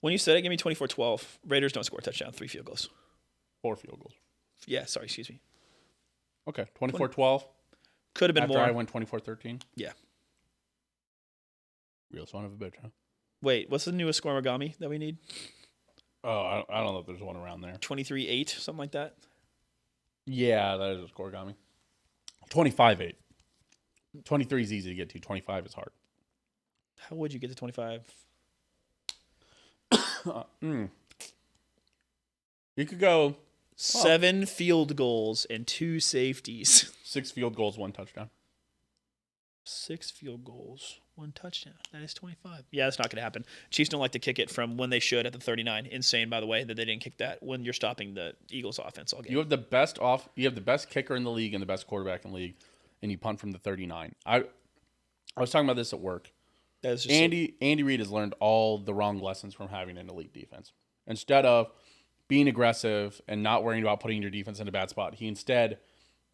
When you said it, give me 24-12. Raiders don't score a touchdown, 3 field goals. 4 field goals. Yeah, sorry, excuse me. Okay, 24-12. Could have been After more. I went 24-13. Yeah. Real son of a bitch, huh? Wait, what's the newest scoregami that we need? Oh, I don't know if there's one around there. 23-8, something like that. Yeah, that is a scoregami. 25-8. 23 is easy to get to. 25 is hard. How would you get to 25? You could go 7 field goals and 2 safeties. 6 field goals, 1 touchdown. 6 field goals, 1 touchdown. That is 25. Yeah, that's not going to happen. Chiefs don't like to kick it from when they should at the 39. Insane, by the way, that they didn't kick that when you're stopping the Eagles' offense all game. You have the best kicker in the league and the best quarterback in the league, and you punt from the 39. I was talking about this at work. That is just Andy Reid has learned all the wrong lessons from having an elite defense. Instead of being aggressive and not worrying about putting your defense in a bad spot, he instead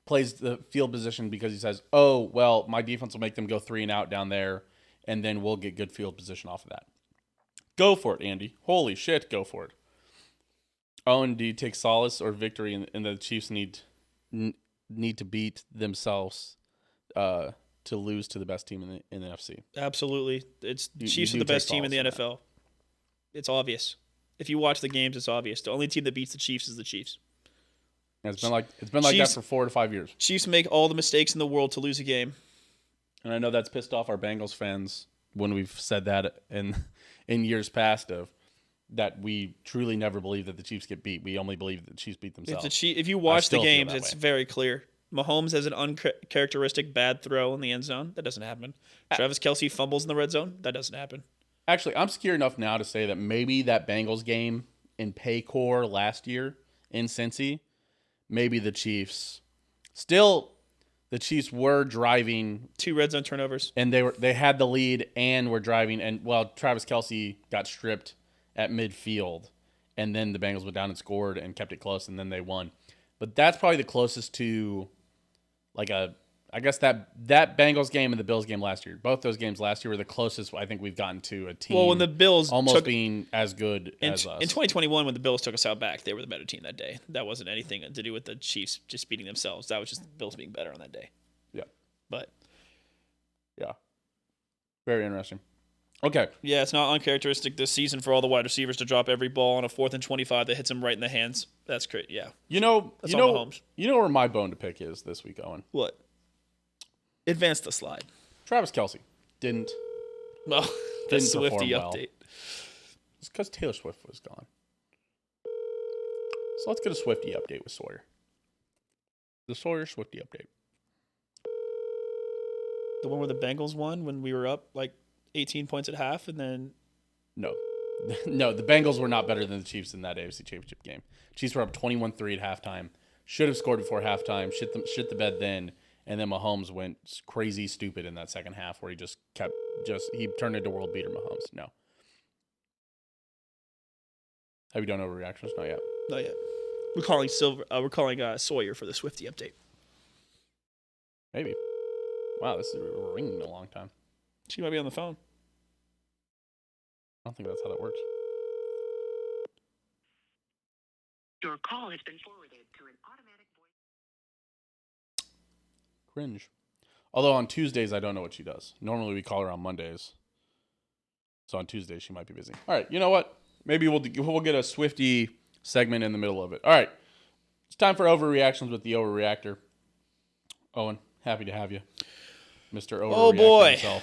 plays the field position because he says, oh, well, my defense will make them go 3 and out down there, and then we'll get good field position off of that. Go for it, Andy. Holy shit, go for it. Owen, do you take solace or victory in the Chiefs need to beat themselves to lose to the best team in the NFC? absolutely. Chiefs you are the do best take team in the solace in NFL. It's obvious. If you watch the games, it's obvious. The only team that beats the Chiefs is the Chiefs. And it's been like Chiefs- that for 4 to 5 years. Chiefs make all the mistakes in the world to lose a game. And I know that's pissed off our Bengals fans when we've said that in years past of that we truly never believe that the Chiefs get beat. We only believe that the Chiefs beat themselves. If you watch the still feel games, that it's way. very clear. Mahomes has an uncharacteristic bad throw in the end zone. That doesn't happen. Travis Kelce fumbles in the red zone. That doesn't happen. Actually, I'm scared enough now to say that maybe that Bengals game in Paycor last year in Cincy, maybe the Chiefs were driving 2 red zone turnovers. and they had the lead and were driving, and Travis Kelce got stripped at midfield, and then the Bengals went down and scored and kept it close, and then they won. But that's probably the closest to I guess that Bengals game and the Bills game last year. Both those games last year were the closest I think we've gotten to a team. Well, when the Bills almost being as good as us. In 2021, when the Bills took us out back, they were the better team that day. That wasn't anything to do with the Chiefs just beating themselves. That was just the Bills being better on that day. Yeah. But Yeah. Very interesting. Okay. yeah, it's not uncharacteristic this season for all the wide receivers to drop every ball on a 4th and 25 that hits them right in the hands. That's great. Yeah. You know That's all Mahomes. where my bone to pick is this week, Owen. What? Advance the slide. Travis Kelce didn't. Well, the Didn't perform Swiftie well. update. It's because Taylor Swift was gone. So let's get a Swiftie update with Sawyer. The Sawyer Swiftie update. The one where the Bengals won when we were up like 18 points at half, and then No. No, the Bengals were not better than the Chiefs in that AFC Championship game. Chiefs were up 21-3 at halftime. Should have scored before halftime. Shit the bed then. And then Mahomes went crazy stupid in that second half where he he turned into world beater Mahomes. No. Have you done overreactions? Not yet. not yet. We're calling Sawyer for the Swiftie update. Maybe. Wow, this is ringing a long time. She might be on the phone. I don't think that's how that works. Your call has been forwarded to an automatic voice. Cringe. Although on Tuesdays, I don't know what she does. Normally, we call her on Mondays. So on Tuesdays, she might be busy. All right, you know what? Maybe we'll get a Swiftie segment in the middle of it. All right. It's time for overreactions with the overreactor. Owen, happy to have you, Mr. Oh, Overreactor boy. himself.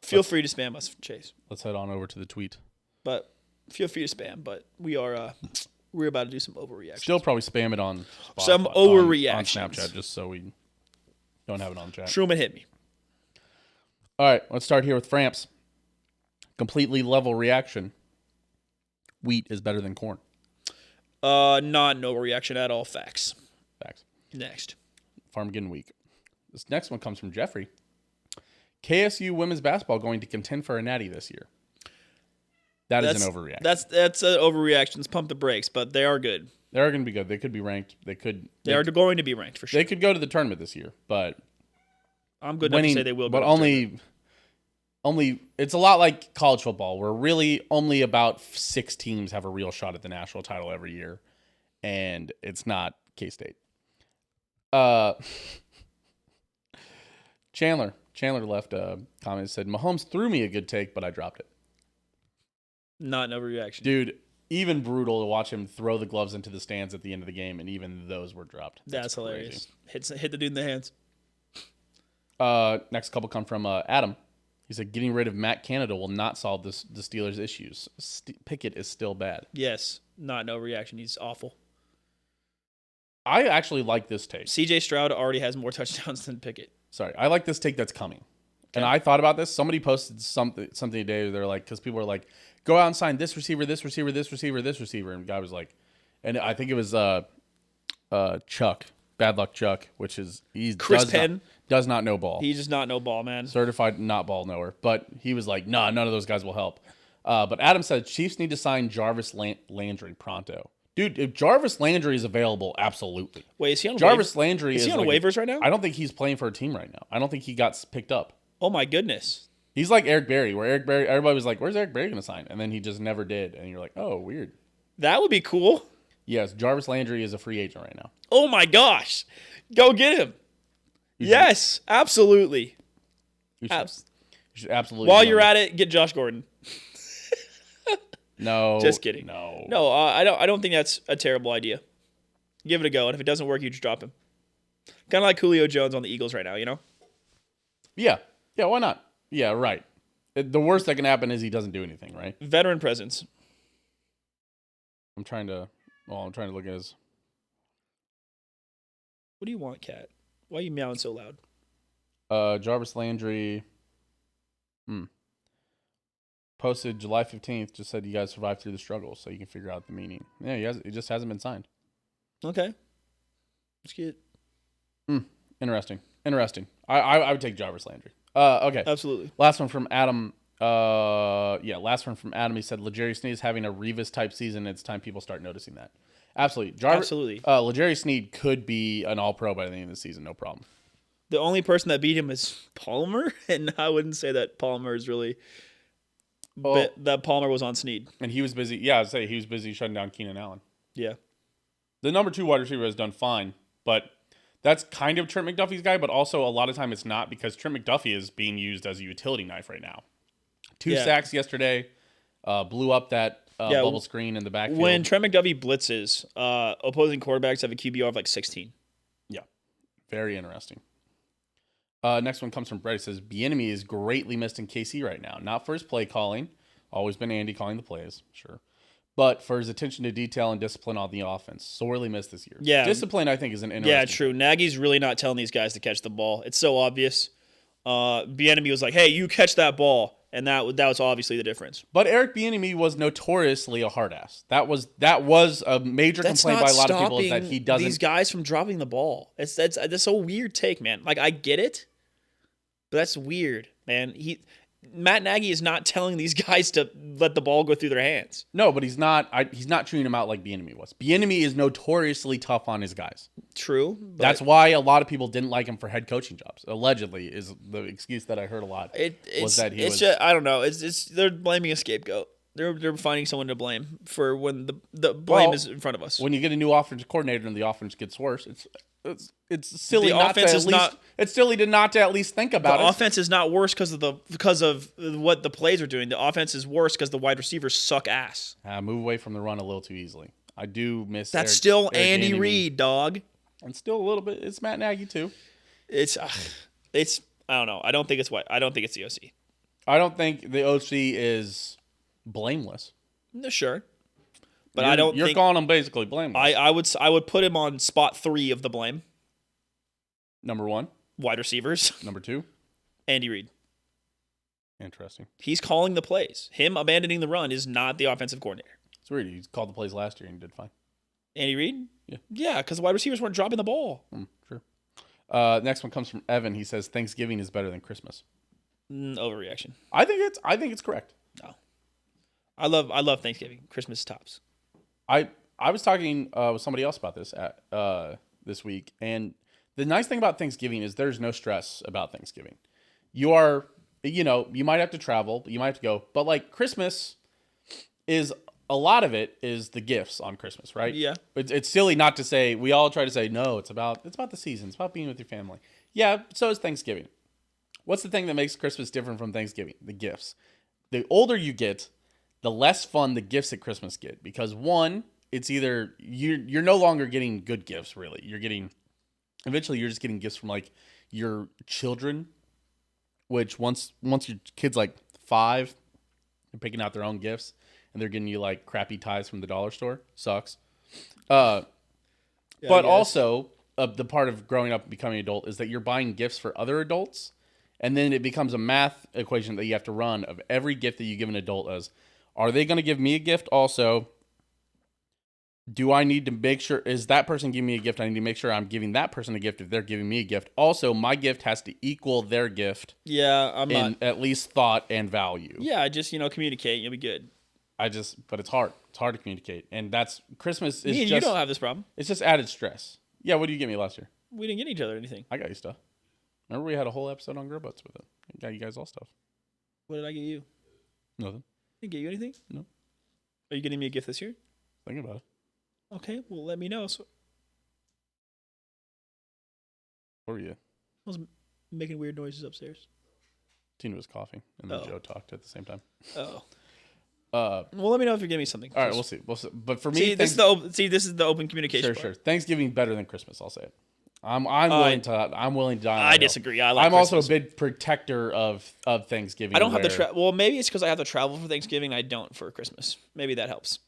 Feel free to spam us, Chase. Let's head on over to the tweet. But feel free to spam. But we're about to do some overreactions. Still probably spam it on Spotify, Some on overreactions. Snapchat, just so we don't have it on chat. Truman hit me. All right, let's start here with Framps. Completely level reaction. Wheat is better than corn. Not no reaction at all. Facts. Facts. Next. Farmageddon week. This next one comes from Jeffrey. KSU women's basketball going to contend for a natty this year. That's an overreaction. That's an overreaction. Let's pump the brakes, but they are good. They are going to be good. They could be ranked. They are going to be ranked for sure. They could go to the tournament this year, but I'm good enough to say they will. But only it's a lot like college football, where really only about 6 teams have a real shot at the national title every year, and it's not K-State. Chandler left a comment and said, Mahomes threw me a good take, but I dropped it. Not an overreaction. Dude, even brutal to watch him throw the gloves into the stands at the end of the game, and even those were dropped. That's hilarious. Hit the dude in the hands. Next couple come from Adam. He said, getting rid of Matt Canada will not solve the Steelers' issues. Pickett is still bad. Yes, not an overreaction. He's awful. I actually like this take. CJ Stroud already has more touchdowns than Pickett. Sorry, I like this take that's coming. Okay. And I thought about this. Somebody posted something today where they're like, because people were like, go out and sign this receiver, this receiver, this receiver, this receiver. And the guy was like, and I think it was Chuck, Bad Luck Chuck, which is Chris Penn does not know ball. He does not know ball, man. Certified not ball knower. But he was like, nah, none of those guys will help. But Adam said Chiefs need to sign Jarvis Landry pronto. Dude, if Jarvis Landry is available, absolutely. Wait, is he on Jarvis Landry is he on waivers right now? I don't think he's playing for a team right now. I don't think he got picked up. Oh my goodness. He's like Eric Berry, where Eric Berry, everybody was like, where's Eric Berry going to sign? And then he just never did. And you're like, oh, weird. That would be cool. Yes, Jarvis Landry is a free agent right now. Oh my gosh. Go get him. Yes, absolutely. You should absolutely. While you're at it, get Josh Gordon. No. Just kidding. No. I don't think that's a terrible idea. Give it a go, and if it doesn't work, you just drop him. Kind of like Julio Jones on the Eagles right now, you know? Yeah. Yeah, why not? Yeah, right. The worst that can happen is he doesn't do anything, right? Veteran presence. I'm trying to look at his. What do you want, Cat? Why are you meowing so loud? Jarvis Landry. Posted July 15th, just said you guys survived through the struggle, so you can figure out the meaning. Yeah, he just hasn't been signed. Okay. Let's get Interesting. I would take Jarvis Landry. Okay. Absolutely. Last one from Adam. Last one from Adam. He said L'Jarius Sneed is having a Revis type season. It's time people start noticing that. Absolutely. Absolutely. L'Jarius Sneed could be an all-pro by the end of the season, no problem. The only person that beat him is Palmer, and I wouldn't say that Palmer is really... But that Palmer was on Sneed. And he was busy. Yeah, I'd say he was busy shutting down Keenan Allen. Yeah. The number 2 wide receiver has done fine, but that's kind of Trent McDuffie's guy, but also a lot of time it's not because Trent McDuffie is being used as a utility knife right now. 2 sacks yesterday, blew up that bubble screen in the backfield. When Trent McDuffie blitzes, opposing quarterbacks have a QBR of like 16. Yeah. Very interesting. Next one comes from Brett. It says, Bieniemy is greatly missed in KC right now. Not for his play calling. Always been Andy calling the plays. Sure. But for his attention to detail and discipline on the offense. Sorely missed this year. Yeah. Discipline, I think, is an interesting. Yeah, true. Nagy's really not telling these guys to catch the ball. It's so obvious. Bieniemy was like, hey, you catch that ball. And that was obviously the difference. But Eric Bieniemy was notoriously a hard ass. That was a major complaint by a lot of people is that he doesn't. These guys from dropping the ball. That's a weird take, man. Like, I get it. But that's weird, man. Matt Nagy is not telling these guys to let the ball go through their hands. No, but he's not treating them out like Bieniemy was. Bieniemy is notoriously tough on his guys. True. That's why a lot of people didn't like him for head coaching jobs. Allegedly is the excuse that I heard a lot. I don't know. It's they're blaming a scapegoat. They're finding someone to blame for when the blame is in front of us. When you get a new offensive coordinator and the offense gets worse, it's silly it's silly to not to at least think about it. The offense is not worse because of what the plays are doing. The offense is worse because the wide receivers suck ass. Move away from the run a little too easily. I do miss. That's Andy Reid, dog. And still a little bit. It's Matt Nagy too. It's I don't know. I don't think it's what. I don't think it's the OC. I don't think the OC is blameless. No, sure. But You're, I don't you're think calling him basically blameless. I would put him on spot 3 of the blame. Number 1. Wide receivers. Number 2. Andy Reid. Interesting. He's calling the plays. Him abandoning the run is not the offensive coordinator. It's weird. He called the plays last year and he did fine. Andy Reid? Yeah. Yeah, because the wide receivers weren't dropping the ball. Sure. Next one comes from Evan. He says Thanksgiving is better than Christmas. Overreaction. I think it's correct. No. I love Thanksgiving. Christmas tops. I was talking with somebody else about this this week, and the nice thing about Thanksgiving is there's no stress about Thanksgiving. You might have to travel, you might have to go, but like Christmas is a lot of it is the gifts on Christmas, right? Yeah. It's silly not to say. We all try to say no. It's about the season. It's about being with your family. Yeah. So is Thanksgiving. What's the thing that makes Christmas different from Thanksgiving? The gifts. The older you get, the less fun the gifts at Christmas get, because one, it's either you're no longer getting good gifts, really. Eventually you're just getting gifts from like your children, which once your kid's like 5, they're picking out their own gifts and they're getting you like crappy ties from the dollar store. Sucks. But also the part of growing up and becoming an adult is that you're buying gifts for other adults. And then it becomes a math equation that you have to run of every gift that you give an adult as, are they going to give me a gift also? Do I need to make sure, is that person giving me a gift? I need to make sure I'm giving that person a gift if they're giving me a gift. Also, my gift has to equal their gift. Yeah, at least thought and value. Yeah, just, communicate. You'll be good. But it's hard. It's hard to communicate. And that's, Christmas is you don't have this problem. It's just added stress. Yeah, what did you get me last year? We didn't get each other anything. I got you stuff. Remember we had a whole episode on Grow Butts with it. I got you guys all stuff. What did I get you? Nothing. Didn't get you anything? No. Are you getting me a gift this year? Thinking about it. Okay, well, let me know. So Where were you? I was making weird noises upstairs. Tina was coughing, and then Joe talked at the same time. Oh. Well, let me know if you're getting me something. All right, we'll see. But for me, this is the open communication. Sure. Thanksgiving better than Christmas. I'll say it. I'm willing to die. I disagree. I like. I'm Christmas. also a big protector of Thanksgiving. I don't have the well, maybe it's because I have to travel for Thanksgiving. I don't for Christmas. Maybe that helps.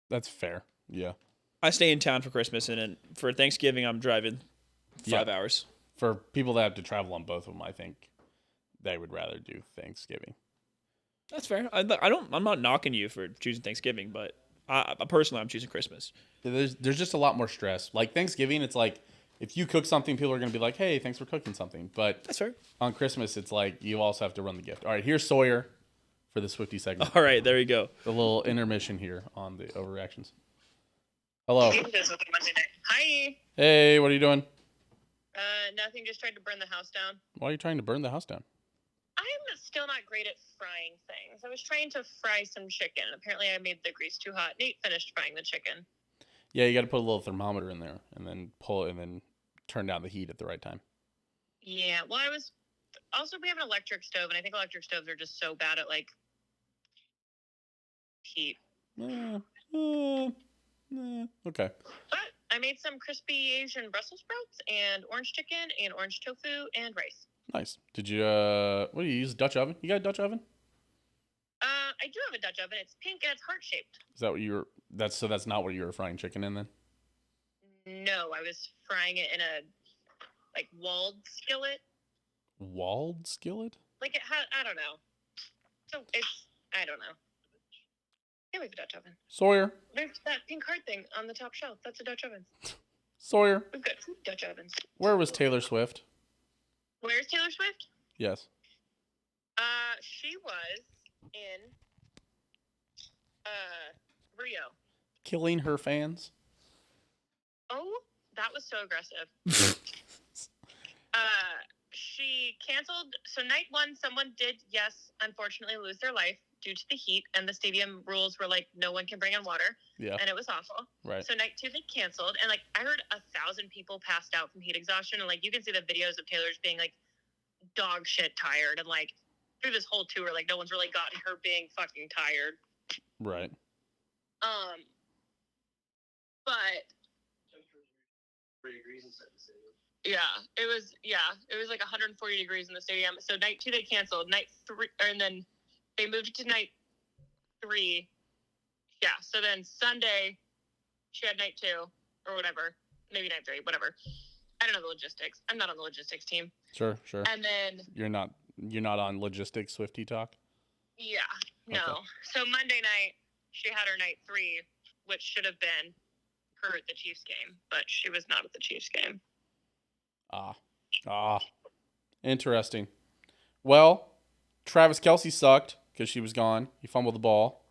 That's fair. Yeah. I stay in town for Christmas, and then for Thanksgiving, I'm driving 5 hours. For people that have to travel on both of them, I think they would rather do Thanksgiving. That's fair. I'm not knocking you for choosing Thanksgiving, but personally, I'm choosing Christmas. There's just a lot more stress. Like Thanksgiving, it's like if you cook something, people are going to be like, "Hey, thanks for cooking something." But that's fair. On Christmas, it's like you also have to run the gift. All right, here's Sawyer for the Swiftie segment. All right, there you go. The little intermission here on the Owerreactions. Hello. Hi. Hey, what are you doing? Nothing. Just tried to burn the house down. Why are you trying to burn the house down? I'm still not great at frying things. I was trying to fry some chicken. Apparently, I made the grease too hot. Nate finished frying the chicken. Yeah, you got to put a little thermometer in there and then pull it and then turn down the heat at the right time. Yeah. Well, we have an electric stove, and I think electric stoves are just so bad at like heat. Okay. But I made some crispy Asian Brussels sprouts and orange chicken and orange tofu and rice. Nice. Did you, what do you use? Dutch oven? You got a Dutch oven? I do have a Dutch oven. It's pink and it's heart-shaped. Is that what that's not what you were frying chicken in then? No, I was frying it in a, like, walled skillet. Walled skillet? Like, it had, I don't know. So, I don't know. Yeah, we have a Dutch oven. Sawyer. There's that pink heart thing on the top shelf. That's a Dutch oven. Sawyer. We've got 2 Dutch ovens. Where was Taylor Swift? Where's Taylor Swift? Yes. She was in Rio. Killing her fans? Oh, that was so aggressive. She canceled. So night 1, someone did, yes, unfortunately lose their life due to the heat, and the stadium rules were like no one can bring in water. Yeah. And it was awful. Right. So night 2 they canceled, and like I heard 1,000 people passed out from heat exhaustion, and like you can see the videos of Taylor's being like dog shit tired, and like through this whole tour, like no one's really gotten her being fucking tired. Right. But Yeah, it was like 140 degrees in the stadium. So night 2 they canceled. Night 3, and then they moved it to night 3. Yeah, so then Sunday she had night 2 or whatever, maybe night 3, whatever. I don't know the logistics. I'm not on the logistics team. Sure. And then You're not on logistics Swiftie talk. yeah, no. Okay. So Monday night she had her night 3, which should have been her at the Chiefs game, but she was not at the Chiefs game. Interesting. Well, Travis Kelce sucked because she was gone. He fumbled the ball.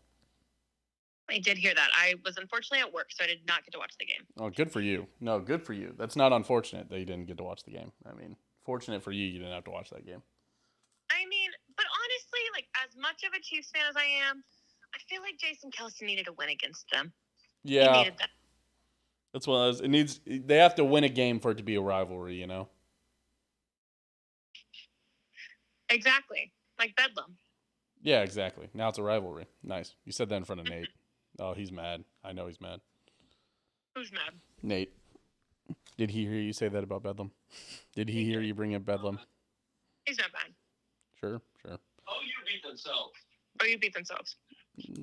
I did hear that. I was unfortunately at work, so I did not get to watch the game. Oh, good for you. No, good for you. That's not unfortunate that you didn't get to watch the game. I mean, fortunate for you, you didn't have to watch that game. I mean, but honestly, like, as much of a Chiefs fan as I am, I feel like Jason Kelce needed a win against them. He Yeah, needed that. that's what it is. It needs. They have to win a game for it to be a rivalry, you know? Exactly. Like Bedlam. Yeah, exactly. Now it's a rivalry. Nice. You said that in front of Nate. Oh, he's mad. I know he's mad. Who's mad? Nate, did he hear you say that about Bedlam? Did he hear you bring up Bedlam? He's not bad. Sure. Oh, you beat themselves.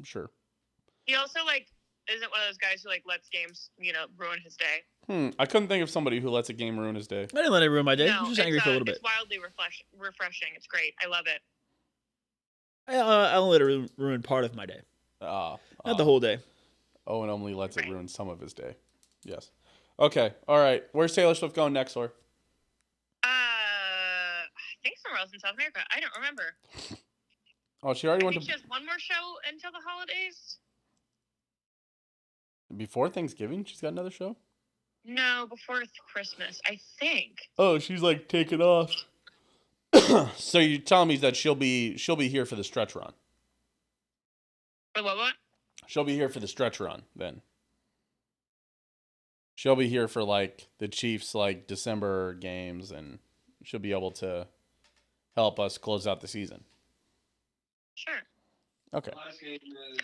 Sure. He also, like, isn't one of those guys who, like, lets games, ruin his day. I couldn't think of somebody who lets a game ruin his day. I didn't let it ruin my day. No, I'm just angry for a little bit. It's wildly refreshing. It's great. I love it. I only let it ruin part of my day. Not the whole day. Owen only lets it ruin some of his day. Yes. Okay. All right. Where's Taylor Swift going next, or? I think somewhere else in South America. I don't remember. Oh, she already I went think to she has one more show until the holidays. before Thanksgiving. She's got another show. No, before Christmas, I think. Oh, she's like taking off. So you're telling me that she'll be here for the stretch run. What? She'll be here for the stretch run then. She'll be here for like the Chiefs like December games, and she'll be able to help us close out the season. Sure. Okay.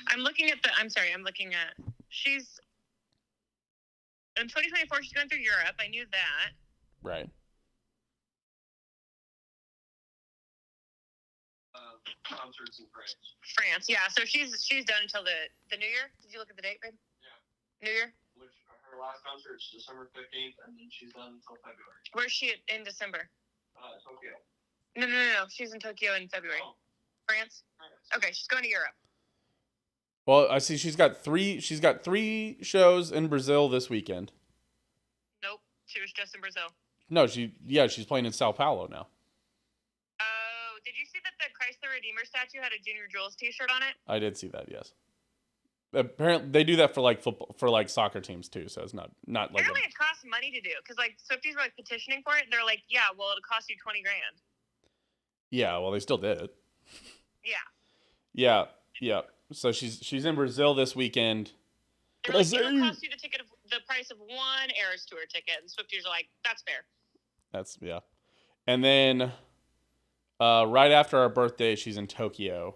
I'm looking at she's in 2024. She's going through Europe. I knew that. Right. Concerts in France, yeah. So she's done until the New Year. Did you look at the date, babe? Yeah. New Year. Which her last concert is December 15th, and then she's done until February. Where's she in December? Tokyo. No. She's in Tokyo in February. Oh. France. Okay, she's going to Europe. Well, I see she's got three shows in Brazil this weekend. Nope, she was just in Brazil. No, she's playing in Sao Paulo now. Oh, did you see that the Christ the Redeemer statue had a Junior Jules t-shirt on it? I did see that, yes. Apparently, they do that for like football, for like soccer teams too. So it's not like. Apparently, it costs money to do because like Swifties were like petitioning for it. And they're like, yeah, well, it'll cost you $20,000. Yeah, well, they still did it. Yeah. Yeah. So she's in Brazil this weekend. They're like, it'll cost you the price of one Eras Tour ticket, and Swifties are like, that's fair. That's yeah. And then, right after our birthday, she's in Tokyo.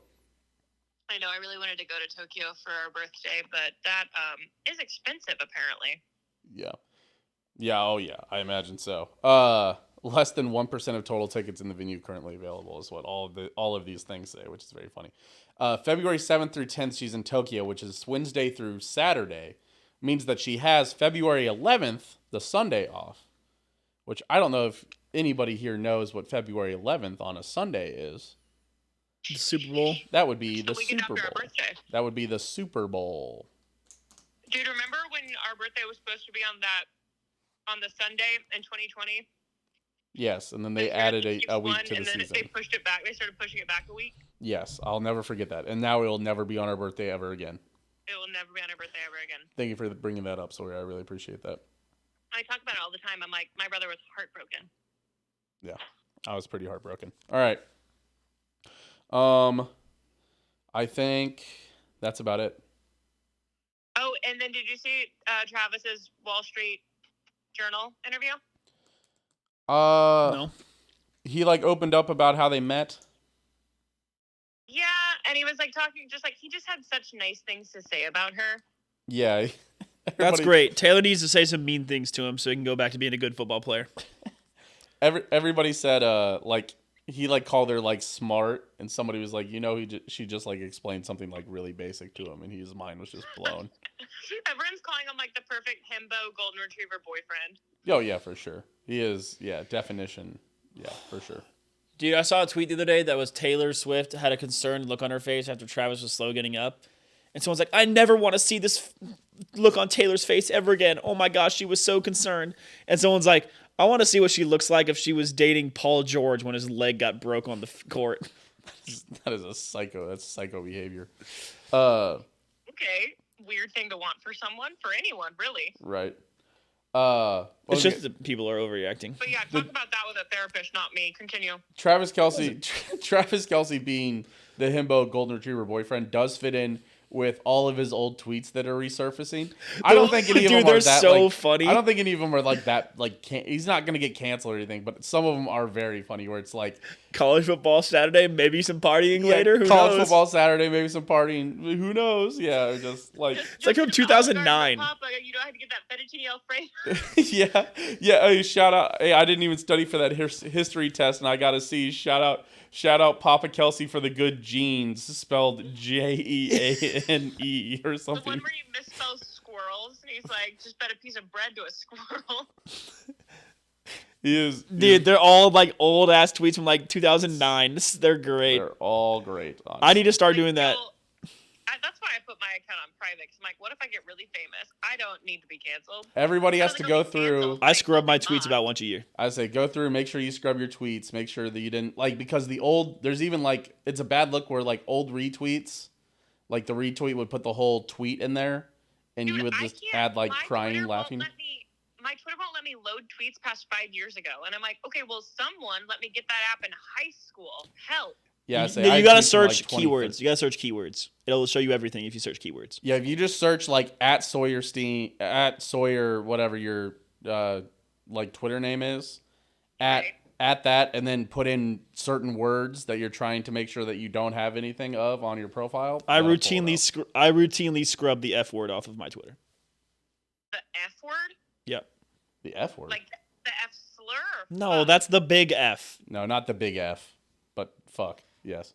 I know. I really wanted to go to Tokyo for our birthday, but that is expensive apparently. Yeah. Oh yeah. I imagine so. Less than 1% of total tickets in the venue currently available is what all of these things say, which is very funny. February 7th through 10th, she's in Tokyo, which is Wednesday through Saturday. Means that she has February 11th, the Sunday, off. Which I don't know if anybody here knows what February 11th on a Sunday is. The Super Bowl. That would be the weekend Super after our Bowl. birthday. That would be the Super Bowl. Dude, remember when our birthday was supposed to be on the Sunday in 2020? Yes, and then they added a week to the season. And then they pushed it back. They started pushing it back a week. Yes, I'll never forget that. And now it will never be on our birthday ever again. It will never be on our birthday ever again. Thank you for bringing that up, Sawyer. I really appreciate that. I talk about it all the time. I'm like, my brother was heartbroken. Yeah, I was pretty heartbroken. All right. I think that's about it. Oh, and then did you see Travis's Wall Street Journal interview? No. He like opened up about how they met. Yeah, and he was like talking, just like he just had such nice things to say about her. Yeah, That's great. Taylor needs to say some mean things to him so he can go back to being a good football player. Everybody said like he like called her like smart, and somebody was like, she just like explained something like really basic to him, and his mind was just blown. Everyone's calling him like the perfect himbo golden retriever boyfriend. Oh yeah, for sure. He is. Yeah, definition. Yeah, for sure. Dude, I saw a tweet the other day that was Taylor Swift had a concerned look on her face after Travis was slow getting up. And someone's like, I never want to see this look on Taylor's face ever again. Oh my gosh, she was so concerned. And someone's like, I want to see what she looks like if she was dating Paul George when his leg got broke on the court. That is a psycho. That's psycho behavior. Okay, weird thing to want for someone, for anyone, really. Right. It's just that people are overreacting. But yeah, talk about that with a therapist, not me. Continue. Travis Kelce being the himbo golden retriever boyfriend does fit in with all of his old tweets that are resurfacing. I don't think any of them are that so like, funny. I don't think any of them are like that. Like, he's not gonna get canceled or anything, but some of them are very funny. Where it's like college football Saturday, maybe some partying later. Who college knows? football Saturday, maybe some partying. Who knows? Yeah, just like it's like from 2009. Papa, you know how to get that fettuccine Alfredo. yeah. Hey, shout out. Hey, I didn't even study for that history test, and I got a C. Shout out Papa Kelce for the good genes, spelled Jeane or something. The one where you misspell squirrels, and he's like, just fed a piece of bread to a squirrel. He is. Dude, they're all like old ass tweets from like 2009. They're great. They're all great. Honestly. I need to start doing that. That's why I put my account on private. Cause I'm like, what if I get really famous? I don't need to be canceled. Everybody has to go through. I scrub my tweets about once a year. I say go through, make sure you scrub your tweets, make sure that you didn't like because there's even like it's a bad look where like old retweets, like the retweet would put the whole tweet in there, and Dude, you would just add like crying, Twitter laughing. My Twitter won't let me load tweets past 5 years ago, and I'm like, okay, well, someone let me get that app in high school. Help. Yeah, I you gotta search keywords. You gotta search keywords. It'll show you everything if you search keywords. Yeah, if you just search like at Sawyer, whatever your like Twitter name is, at that, and then put in certain words that you're trying to make sure that you don't have anything of on your profile. I routinely scrub the F word off of my Twitter. The F word? Yep. The F word. Like the F slur? No, that's the big F. No, not the big F, but fuck. Yes.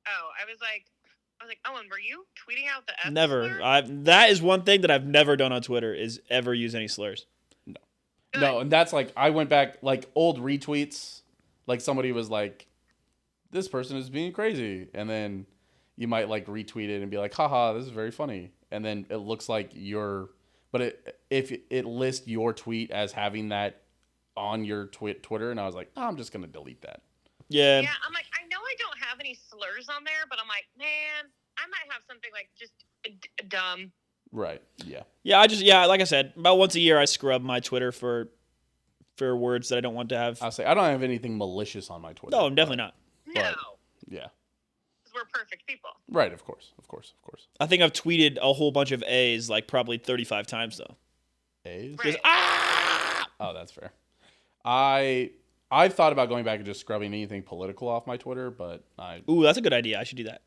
Oh, I was like, Owen, were you tweeting out the F Never. slur? That is one thing that I've never done on Twitter is ever use any slurs. No, and that's like I went back like old retweets, like somebody was like, "This person is being crazy," and then you might like retweet it and be like, "Haha, this is very funny," and then it looks like if it lists your tweet as having that on your Twitter, and I was like, I'm just gonna delete that. Yeah. Yeah, I'm like, I know I don't have any slurs on there, but I'm like, man, I might have something like just dumb. Right. Yeah. Yeah, like I said, about once a year I scrub my Twitter for words that I don't want to have. I'll say I don't have anything malicious on my Twitter. No, I'm definitely not. No. Yeah. Because we're perfect people. Right, of course. I think I've tweeted a whole bunch of A's like probably 35 times though. A's? Right. Oh, that's fair. I've thought about going back and just scrubbing anything political off my Twitter, but Ooh, that's a good idea. I should do that.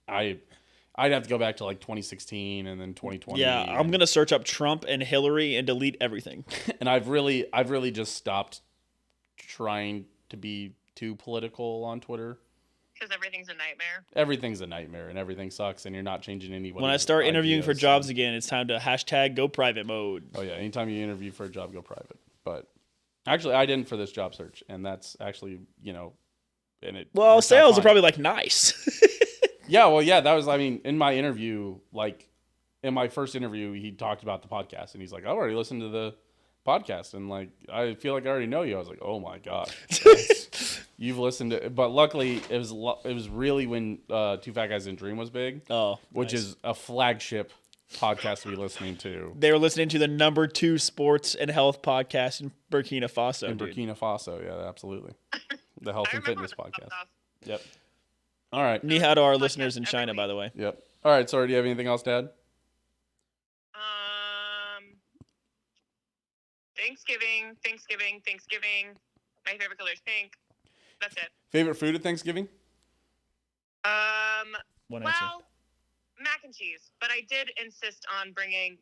I'd have to go back to like 2016 and then 2020. Yeah, I'm gonna search up Trump and Hillary and delete everything. And I've really just stopped trying to be too political on Twitter. Because everything's a nightmare. Everything's a nightmare and everything sucks and you're not changing anybody's When I start interviewing for ideas. jobs again, it's time to hashtag go private mode. Oh yeah, anytime you interview for a job, go private. But actually, I didn't for this job search, and that's actually and it. Well, worked out sales are fine. probably like nice. Yeah, well, yeah, that was. I mean, in my interview, like in my first interview, he talked about the podcast, and he's like, "I already listened to the podcast, and like I feel like I already know you." I was like, "Oh my god, you've listened to." But luckily, it was really when Two Fat Guys in Dream was big. Oh, which nice. is a flagship podcast to be listening to. They were listening to the #2 sports and health podcast in Burkina Faso. In Burkina Faso, yeah, absolutely. The health and fitness podcast. Yep. All right. Ni hao to our listeners in China, by the way. Yep. All right. Sorry. Do you have anything else to add? Thanksgiving. My favorite color is pink. That's it. Favorite food at Thanksgiving? One answer. Well, mac and cheese, but I did insist on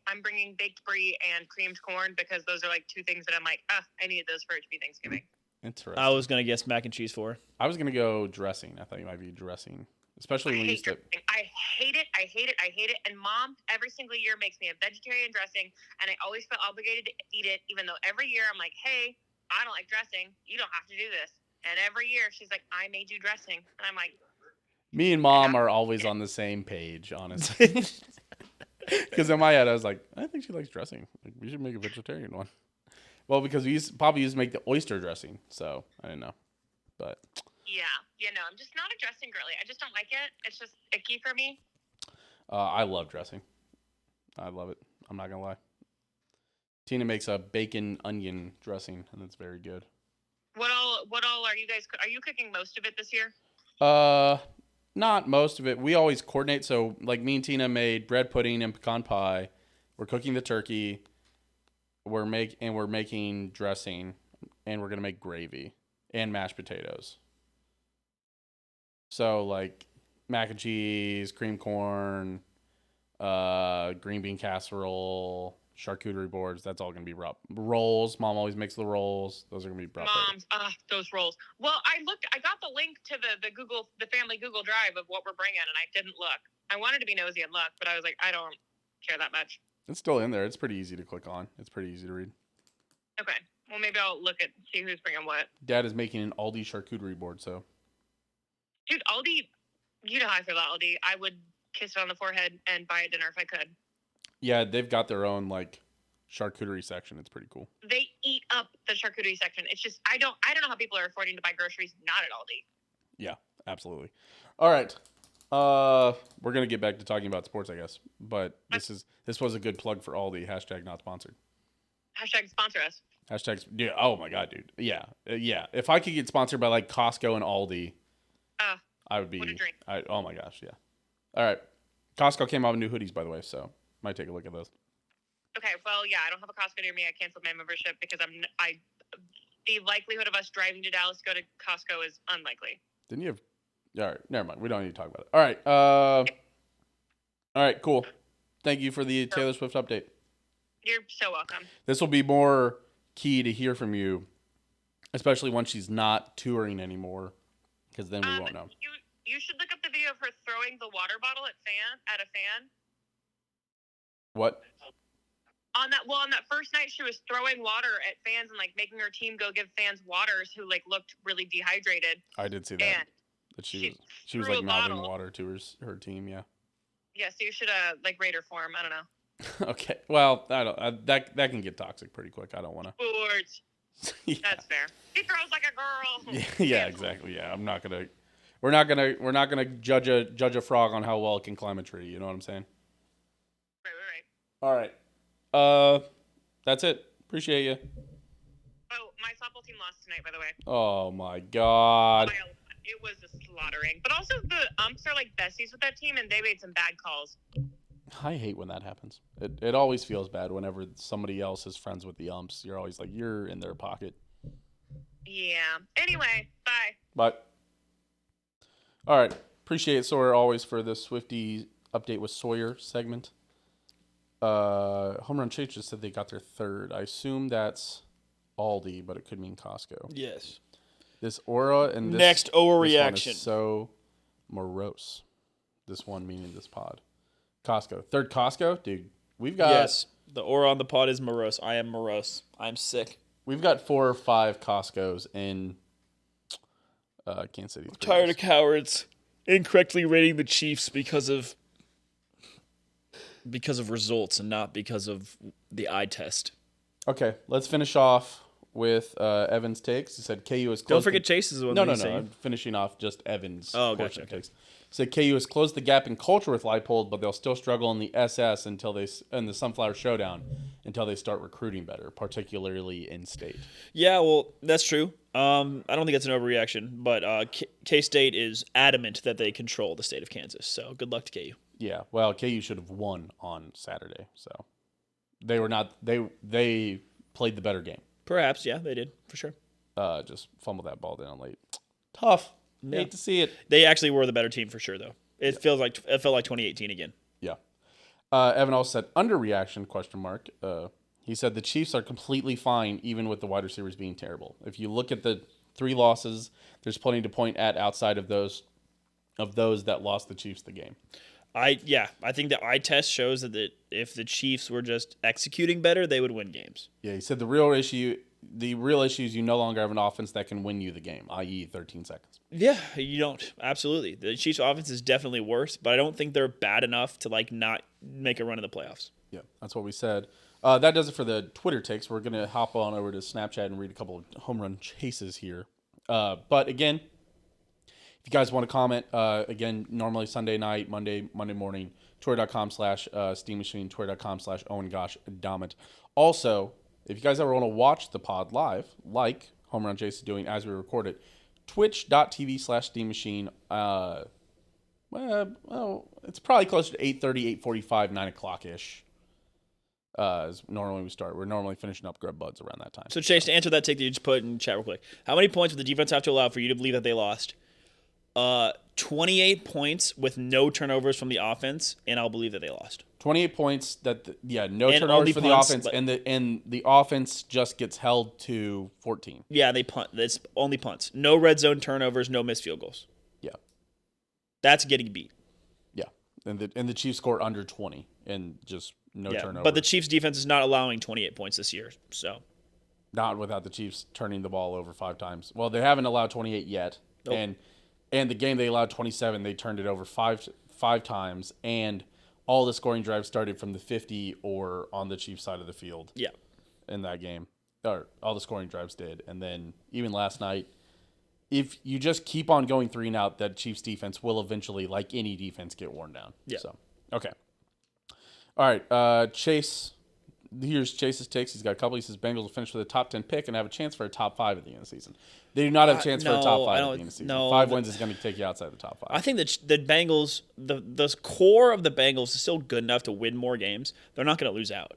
I'm bringing baked brie and creamed corn because those are like two things that I'm like, I needed those for it to be Thanksgiving. Interesting. I was gonna guess mac and cheese for. I was gonna go dressing. I thought you might be dressing, especially when you used to. I hate it. I hate it. I hate it. And Mom every single year makes me a vegetarian dressing, and I always feel obligated to eat it, even though every year I'm like, hey, I don't like dressing. You don't have to do this. And every year she's like, I made you dressing, and I'm like. Me and Mom are always on the same page, honestly. Because in my head, I was like, I think she likes dressing. Like, we should make a vegetarian one. Well, because Papa used to make the oyster dressing, so I didn't know. But Yeah, no, I'm just not a dressing girly. I just don't like it. It's just icky for me. I love dressing. I love it. I'm not gonna lie. Tina makes a bacon onion dressing, and it's very good. What all are you guys? Are you cooking most of it this year? Not most of it. We always coordinate. So, like, me and Tina made bread pudding and pecan pie. We're cooking the turkey. We're making dressing, and we're gonna make gravy and mashed potatoes. So, like, mac and cheese, cream corn, green bean casserole, charcuterie boards. That's all gonna be brought. Rolls. Mom always makes the rolls. Those are gonna be brought. Mom's, those rolls. Well, I got the link to the family Google Drive of what we're bringing, and I didn't look. I wanted to be nosy and look, but I was like, I don't care that much. It's still in there. It's pretty easy to click on. It's pretty easy to read. Okay. Well, maybe I'll look at see who's bringing what. Dad is making an Aldi charcuterie board, so. Dude, Aldi, you know how I feel about Aldi. I would kiss it on the forehead and buy a dinner if I could. Yeah, they've got their own, like, charcuterie section. It's pretty cool. They eat up the charcuterie section. It's just I don't know how people are affording to buy groceries not at Aldi. Yeah, absolutely. All right. We're gonna get back to talking about sports, I guess. But this was a good plug for Aldi. Hashtag not sponsored. Hashtag sponsor us. Hashtag yeah. Oh my god, dude. Yeah, yeah. If I could get sponsored by like Costco and Aldi, I would be. What a dream. Oh my gosh, yeah. All right. Costco came out with new hoodies, by the way, so might take a look at those. Okay, well, yeah, I don't have a Costco near me. I canceled my membership because the likelihood of us driving to Dallas to go to Costco is unlikely. Didn't you have? All right, never mind. We don't need to talk about it. All right. All right, cool. Thank you for the Taylor Swift update. You're so welcome. This will be more key to hear from you, especially when she's not touring anymore, because then we won't know. You should look up the video of her throwing the water bottle at a fan. What? On that first night, she was throwing water at fans and like making her team go give fans waters who like looked really dehydrated. I did see that. That she was like mouthing water to her team. Yeah. Yeah, so you should like rate her for him. I don't know. Okay. Well, that can get toxic pretty quick. I don't want to. Sports. Yeah. That's fair. He throws like a girl. Yeah, exactly. Yeah, we're not gonna judge a frog on how well it can climb a tree. You know what I'm saying? Right. All right. That's it. Appreciate you. Oh, my softball team lost tonight, by the way. Oh my god. It was a slaughtering. But also the umps are like besties with that team, and they made some bad calls. I hate when that happens. It always feels bad whenever somebody else is friends with the umps. You're always like, you're in their pocket. Yeah. Anyway, bye. Bye. All right. Appreciate Sawyer always for the Swiftie update with Sawyer segment. Home Run Chase just said they got their third. I assume that's Aldi, but it could mean Costco. Yes. This Aura and this next Owerreaction. This one is so morose. This one meaning this pod. Costco. Third Costco? Dude, we've got... Yes. The aura on the pod is morose. I am morose. I'm sick. We've got 4 or 5 Costcos in Kansas City. I'm tired of cowards incorrectly rating the Chiefs because of results and not because of the eye test. Okay, let's finish off with Evan's takes. He said KU is close. Don't forget Chase's one. No. I'm finishing off just Evan's. Oh, gotcha. Takes. Said KU has closed the gap in culture with Leipold, but they'll still struggle in the SS and the Sunflower Showdown until they start recruiting better, particularly in state. Yeah, well, that's true. I don't think it's an overreaction, but K-State is adamant that they control the state of Kansas. So good luck to KU. Yeah, well, KU should have won on Saturday, so they were not. They played the better game. Perhaps, yeah, they did for sure. Just fumbled that ball down late. Tough. Yeah. Hate to see it. They actually were the better team for sure, though. It felt like 2018 again. Evan also said underreaction ? He said the Chiefs are completely fine even with the wide receivers being terrible. If you look at the 3 losses, there's plenty to point at outside of those that lost the Chiefs the game. I think the eye test shows that if the Chiefs were just executing better, they would win games. Yeah, he said the real issue is you no longer have an offense that can win you the game, i.e. 13 seconds. Yeah, you don't. Absolutely. The Chiefs' offense is definitely worse, but I don't think they're bad enough to not make a run in the playoffs. Yeah, that's what we said. That does it for the Twitter takes. We're going to hop on over to Snapchat and read a couple of home run chases here. But again, if you guys want to comment, again, normally Sunday night, Monday morning, Twitter.com/Steam Machine, Twitter.com/Owen Gosh Dammit. Also, if you guys ever want to watch the pod live, like Home Run Chase is doing as we record it, twitch.tv/Steam Machine. Well, it's probably closer to 8:30, 8:45, 9 o'clock-ish. As normally we start. We're normally finishing up Grub Buds around that time. So, Chase, to answer that take that you just put in chat real quick, how many points would the defense have to allow for you to believe that they lost? 28 points with no turnovers from the offense, and I'll believe that they lost. 28 points no And turnovers only for punts, the offense, but- and the offense just gets held to 14. Yeah, they punt. It's only punts. No red zone turnovers, no missed field goals. Yeah. That's getting beat. Yeah. And the Chiefs score under 20 and just no turnovers. But the Chiefs defense is not allowing 28 points this year. So not without the Chiefs turning the ball over 5 times. Well, they haven't allowed 28 yet. Nope. And the game they allowed 27, they turned it over five times, and all the scoring drives started from the 50 or on the Chiefs side of the field. Yeah. In that game. Or all the scoring drives did. And then even last night, if you just keep on going 3 and out, that Chiefs defense will eventually, like any defense, get worn down. Yeah. So, okay. All right. Chase. Here's Chase's takes. He's got a couple. He says Bengals will finish with a top 10 pick and have a chance for a top 5 at the end of the season. They do not have a chance for a top 5 at the end of the season. No, 5 wins is going to take you outside the top 5. I think that the Bengals, the core of the Bengals is still good enough to win more games. They're not going to lose out.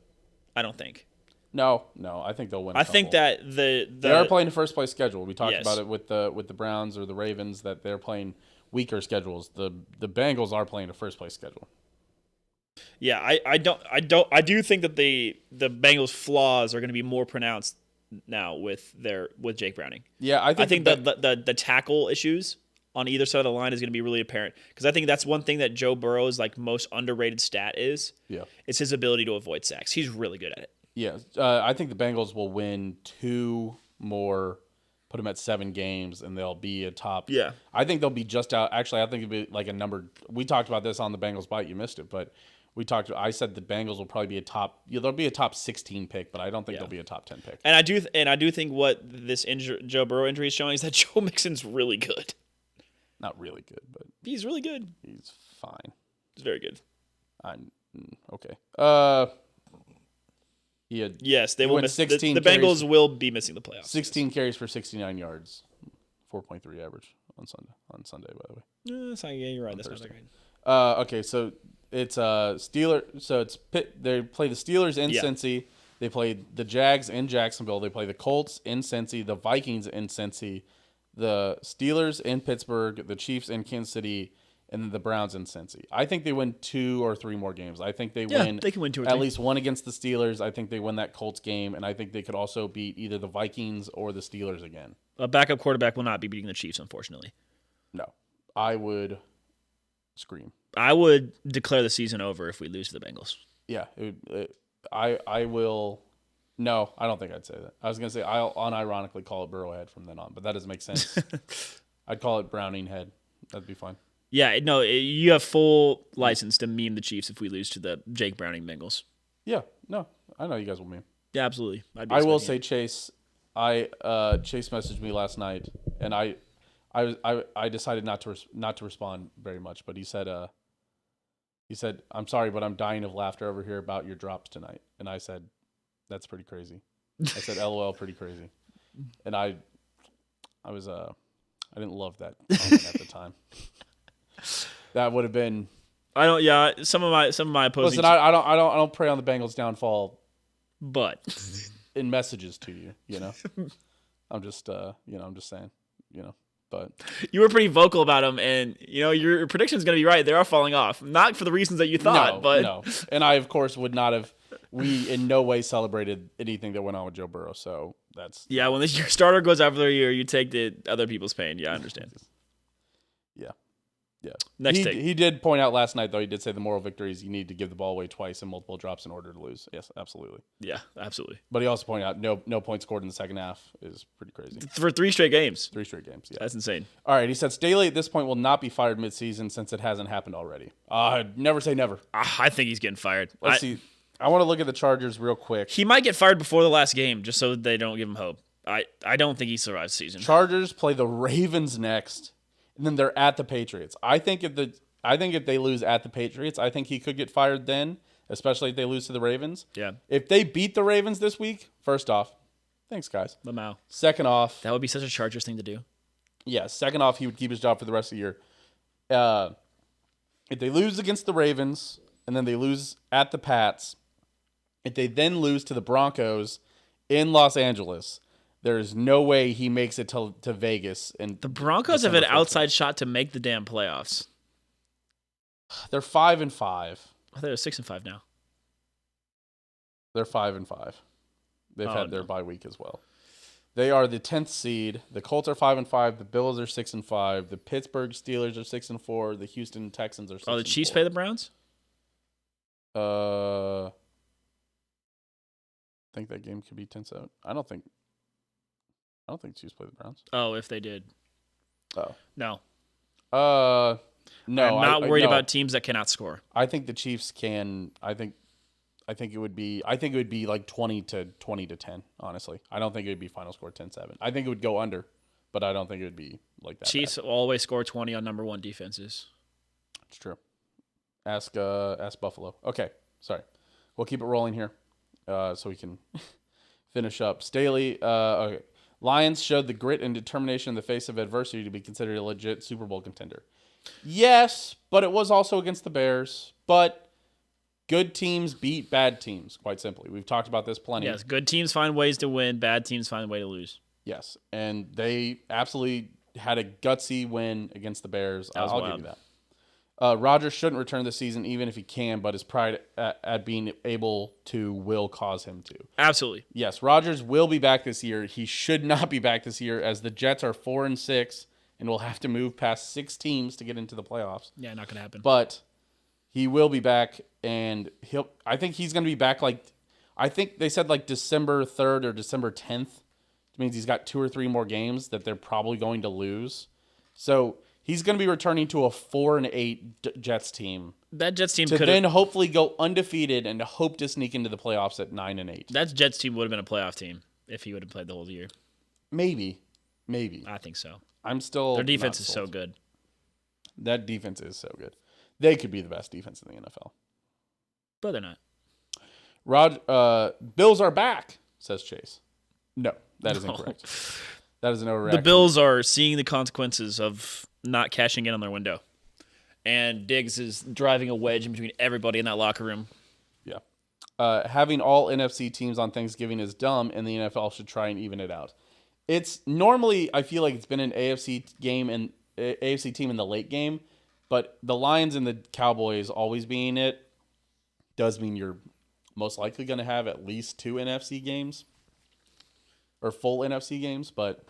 I don't think. No. I think they'll win. I think that they are playing a first place schedule. We talked Yes. about it with the Browns or the Ravens that they're playing weaker schedules. The Bengals are playing a first place schedule. Yeah, I do think that the Bengals' flaws are going to be more pronounced now with Jake Browning. Yeah, I think that the tackle issues on either side of the line is going to be really apparent because I think that's one thing that Joe Burrow's most underrated stat is. Yeah, it's his ability to avoid sacks. He's really good at it. Yeah, I think the Bengals will win 2 more, put them at 7 games, and they'll be a top. Yeah, I think they'll be just out. Actually, I think it'll be like a number. We talked about this on the Bengals Byte. You missed it, but. I said the Bengals will probably be a top. They'll be a top 16 pick, but I don't think they'll be a top 10 pick. And I do think what this Joe Burrow injury is showing is that Joe Mixon's really good. Not really good, but he's really good. He's fine. He's very good. Okay. Yes, they will miss. 16 the Bengals will be missing the playoffs. 16 carries for 69 yards, 4.3 average on Sunday, by the way. Yeah, you're right. That's not great. Okay, so. It's Steelers. So it's Pitt. They play the Steelers in Cincy. They play the Jags in Jacksonville. They play the Colts in Cincy. The Vikings in Cincy. The Steelers in Pittsburgh. The Chiefs in Kansas City, and then the Browns in Cincy. I think they win 2 or 3 more games. I think they win. They can win 2 or 3. At least one against the Steelers. I think they win that Colts game, and I think they could also beat either the Vikings or the Steelers again. A backup quarterback will not be beating the Chiefs, unfortunately. No, I would scream. I would declare the season over if we lose to the Bengals. Yeah, I will. No, I don't think I'd say that. I was going to say I'll unironically call it Burrowhead from then on, but that doesn't make sense. I'd call it Browning Head. That'd be fine. Yeah, no, you have full license to meme the Chiefs if we lose to the Jake Browning Bengals. Yeah, no, I know you guys will meme. Yeah, absolutely. I will say Chase. Chase messaged me last night, and I decided not to respond very much, but he said, "I'm sorry, but I'm dying of laughter over here about your drops tonight." And I said, "That's pretty crazy." I said, "LOL, pretty crazy." And I didn't love that comment at the time. That would have been. I don't. Yeah, some of my opposing. Listen, I don't prey on the Bengals' downfall, but in messages to you, I'm just I'm just saying, But You were pretty vocal about them, and your prediction's going to be right. They are falling off, not for the reasons that you thought, but no. And I, of course, would not have. We in no way celebrated anything that went on with Joe Burrow. So that's yeah. When your starter goes out for the year, you take the other people's pain. Yeah, I understand. Yeah. Next he, take. he did point out last night, though, he did say the moral victory is you need to give the ball away twice in multiple drops in order to lose. Yes, absolutely. Yeah, absolutely. But he also pointed out no points scored in the second half is pretty crazy. For 3 straight games. 3 straight games, yeah. That's insane. All right, he said Staley at this point will not be fired midseason since it hasn't happened already. Never say never. I think he's getting fired. Let's see. I want to look at the Chargers real quick. He might get fired before the last game just so they don't give him hope. I don't think he survives the season. Chargers play the Ravens next, and then they're at the Patriots. I think if they lose at the Patriots, I think he could get fired then, especially if they lose to the Ravens. Yeah. If they beat the Ravens this week, first off, thanks, guys. Lamau. Second off, That would be such a Chargers thing to do. yeah, second off, he would keep his job for the rest of the year. If they lose against the Ravens, and then they lose at the Pats, if they then lose to the Broncos in Los Angeles, there is no way he makes it to Vegas. And The Broncos have an December 14th. outside shot to make the damn playoffs. They're 5-5. I thought they're 6-5 now. They're 5-5. They've Oh, had their no. bye week as well. They are the 10th seed. The Colts are 5-5. The Bills are 6-5. The Pittsburgh Steelers are 6-4. The Houston Texans are 6-4. Oh, the Chiefs play the Browns? I think that game could be 10-7. I don't think Chiefs play the Browns. Oh, if they did. Oh. No. No. I'm not worried no. about teams that cannot score. I think the Chiefs can. I think it would be like 20 to 10, honestly. I don't think it would be final score 10-7. I think it would go under, but I don't think it would be like that. Chiefs bad. always score 20 on number 1 defenses. It's true. Ask Buffalo. Okay, sorry. We'll keep it rolling here, so we can finish up. Staley. Okay. Lions showed the grit and determination in the face of adversity to be considered a legit Super Bowl contender. Yes, but it was also against the Bears. But good teams beat bad teams, quite simply. We've talked about this plenty. Yes, good teams find ways to win. Bad teams find a way to lose. Yes, and they absolutely had a gutsy win against the Bears. That was I'll wild. give you that. Rodgers shouldn't return this season even if he can, but his pride at being able to will cause him to. Absolutely. Yes, Rodgers will be back this year. He should not be back this year as the Jets are 4-6 and will have to move past 6 teams to get into the playoffs. Yeah, not going to happen. But he will be back, and I think he's going to be back I think they said December 3rd or December 10th. Which means he's got 2 or 3 more games that they're probably going to lose. So he's going to be returning to a 4-8 Jets team. That Jets team To could then have. hopefully go undefeated and hope to sneak into the playoffs at 9-8. That Jets team would have been a playoff team if he would have played the whole year. Maybe. I think so. I'm still. Their defense not is so sold. good. That defense is so good. They could be the best defense in the NFL. But they're not. Bills are back, says Chase. No, that is No. incorrect. That is an overreaction. The Bills are seeing the consequences of not cashing in on their window. And Diggs is driving a wedge in between everybody in that locker room. Yeah. Having all NFC teams on Thanksgiving is dumb, and the NFL should try and even it out. It's normally, I feel like it's been an AFC team in the late game, but the Lions and the Cowboys always being it does mean you're most likely going to have at least 2 NFC games or full NFC games, but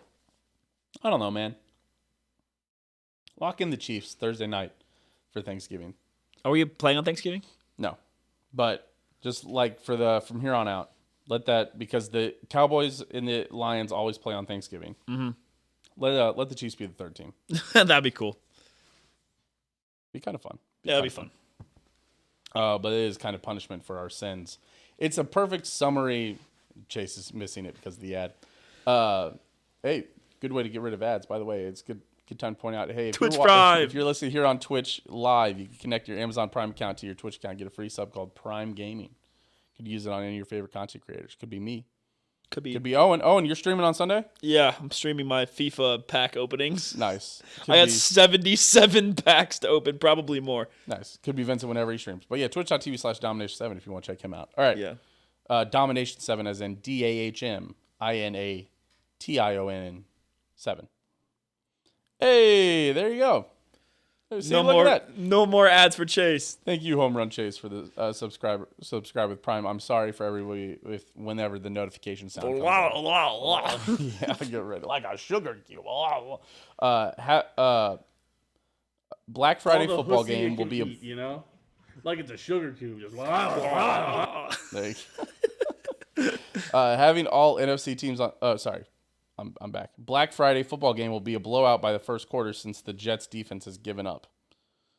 I don't know, man. Lock in the Chiefs Thursday night for Thanksgiving. Are we playing on Thanksgiving? No, but just from here on out, let that, because the Cowboys and the Lions always play on Thanksgiving. Mm-hmm. Let the Chiefs be the third team. That'd be cool. Be kind of fun. Yeah, that'd be fun. But it is kind of punishment for our sins. It's a perfect summary. Chase is missing it because of the ad. Hey, good way to get rid of ads, by the way. It's good time to point out. Hey, Twitch Prime. If you're listening here on Twitch Live, you can connect your Amazon Prime account to your Twitch account, get a free sub called Prime Gaming. You could use it on any of your favorite content creators. Could be me. Could be. Could be Owen. Owen, you're streaming on Sunday? Yeah, I'm streaming my FIFA pack openings. Nice. I got 77 packs to open, probably more. Nice. Could be Vincent whenever he streams. But yeah, twitch.tv/Domination7 if you want to check him out. All right. Yeah. Domination7 as in DAHMINATION 7. Hey, there you go. See, No look more, at that. no more ads for Chase. Thank you, Home Run Chase, for the subscribe with Prime. I'm sorry for everybody whenever the notification sound comes up. Yeah, get rid of like a sugar cube. Black Friday football game will be you know, like it's a sugar cube. Just there you go. Having all NFC teams on. Oh, sorry. I'm back. Black Friday football game will be a blowout by the first quarter since the Jets defense has given up.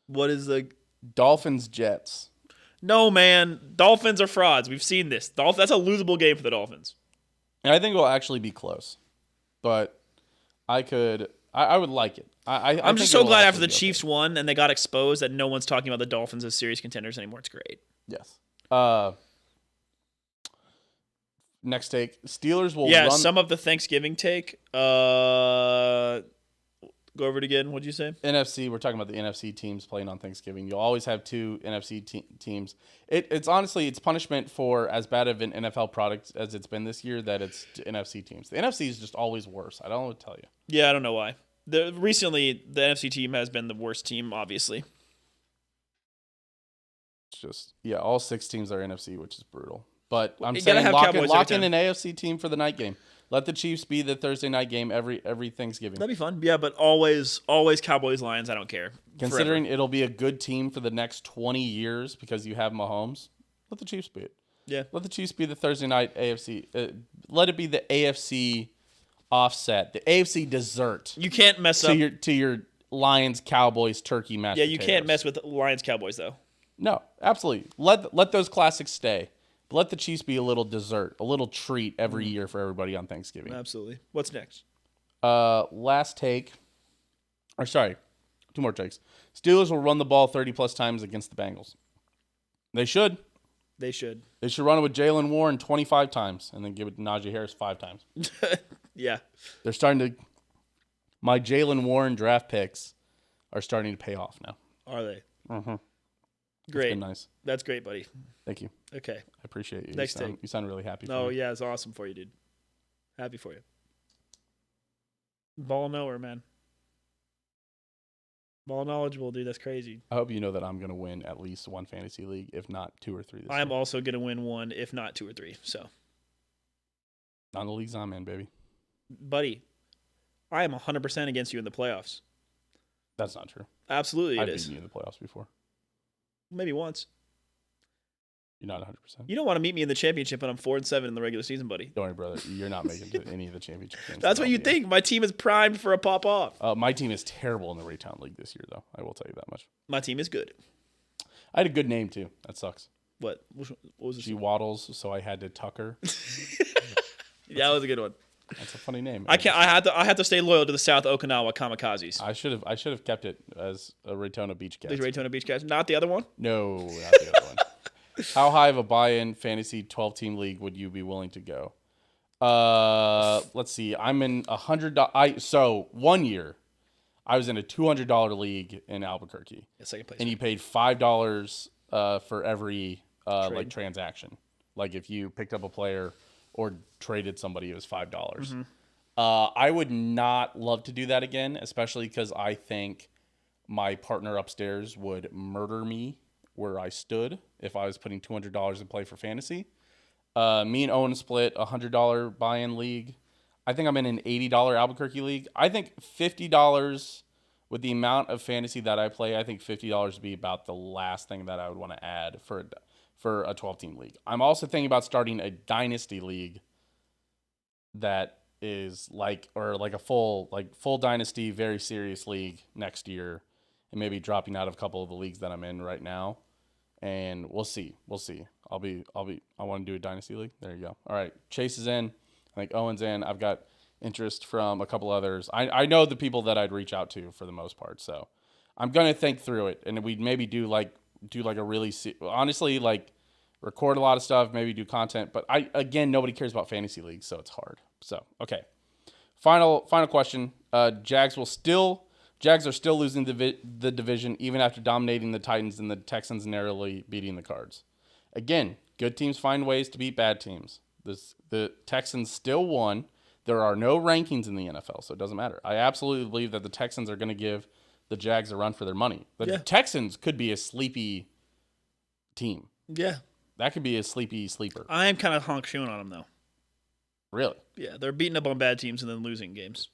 What is the Dolphins Jets. No, man. Dolphins are frauds. We've seen this. That's a losable game for the Dolphins. And I think it will actually be close, but I would like it. I'm just so glad after the Chiefs won and they got exposed that no one's talking about the Dolphins as serious contenders anymore. It's great. Yes. Next take. Steelers will Yeah, run. some of the Thanksgiving take. Go over it again. What'd you say? NFC. We're talking about the NFC teams playing on Thanksgiving. You'll always have two NFC teams. It's honestly, it's punishment for as bad of an NFL product as it's been this year that it's NFC teams. The NFC is just always worse. I don't know what to tell you. Yeah, I don't know why. Recently, the NFC team has been the worst team, obviously. It's just, yeah, all 6 teams are NFC, which is brutal. But I'm You gotta saying have lock Cowboys in every an AFC team for the night game. Let the Chiefs be the Thursday night game every Thanksgiving. That'd be fun. Yeah, but always Cowboys, Lions. I don't care. Considering it'll be a good team for the next 20 years because you have Mahomes, let the Chiefs be it. Yeah. Let the Chiefs be the Thursday night AFC. Let it be the AFC offset, the AFC dessert You can't mess up. to your Lions Cowboys turkey match. Yeah, you can't mess with Lions Cowboys though. No, absolutely. Let those classics stay. But let the Chiefs be a little dessert, a little treat every year for everybody on Thanksgiving. Absolutely. What's next? Last take. Or sorry, 2 more takes. Steelers will run the ball 30-plus times against the Bengals. They should. They should. They should run it with Jalen Warren 25 times and then give it to Najee Harris 5 times. Yeah. They're starting to. My Jalen Warren draft picks are starting to pay off now. Are they? Mm-hmm. Great. It's been nice. That's great, buddy. Thank you. Okay. I appreciate you. Next take. You sound really happy. No, for me. yeah, it's awesome for you, dude. Happy for you. Ball knower, man. Ball knowledgeable, dude. That's crazy. I hope you know that I'm going to win at least 1 fantasy league, if not 2 or 3 this I'm year. also going to win 1, if not 2 or 3. So, On the leagues I'm in, baby. buddy, I am 100% against you in the playoffs. That's not true. Absolutely, I've it is. beaten you in the playoffs before. Maybe once. You're not 100%. You don't want to meet me in the championship, and I'm 4-7 in the regular season, buddy. Don't worry, brother. You're not making it to any of the championship games. That's what you I'll be in. think. My team is primed for a pop off. My team is terrible in the Raytown League this year, though. I will tell you that much. My team is good. I had a good name, too. That sucks. What was it? She waddles, so I had to tuck her. That was a good one. That's a funny name. I had to stay loyal to the South Okinawa Kamikazes. I should have kept it as a Raytona Beach Cats. These Raytona Beach guys, not the other one. No, not the other one. How high of a buy-in fantasy 12-team league would you be willing to go? Let's see. I'm in $100. So 1 year, I was in a $200 league in Albuquerque, Yeah, second place. and you paid $5 for every like transaction. Like if you picked up a player or traded somebody, it was $5. Mm-hmm. I would not love to do that again, especially because I think my partner upstairs would murder me where I stood if I was putting $200 in play for fantasy. Me and Owen split a $100 buy-in league. I think I'm in an $80 Albuquerque league. I think $50 with the amount of fantasy that I play, I think $50 would be about the last thing that I would want to add for a 12-team league. I'm also thinking about starting a dynasty league that is like a full dynasty, very serious league next year, and maybe dropping out of a couple of the leagues that I'm in right now. And we'll see. I want to do a dynasty league. There you go. All right. Chase is in. I think Owen's in. I've got interest from a couple others. I know the people that I'd reach out to for the most part. So I'm going to think through it, and we'd maybe do like a really honestly, like record a lot of stuff, maybe do content, but nobody cares about fantasy leagues, so it's hard. So, okay. Final question. Jags are still losing the division even after dominating the Titans and the Texans narrowly beating the Cards. Again, good teams find ways to beat bad teams. The Texans still won. There are no rankings in the NFL, so it doesn't matter. I absolutely believe that the Texans are going to give the Jags a run for their money. The Texans could be a sleepy team. Yeah. That could be a sleepy sleeper. I am kind of honk shoeing on them, though. Really? Yeah, they're beating up on bad teams and then losing games.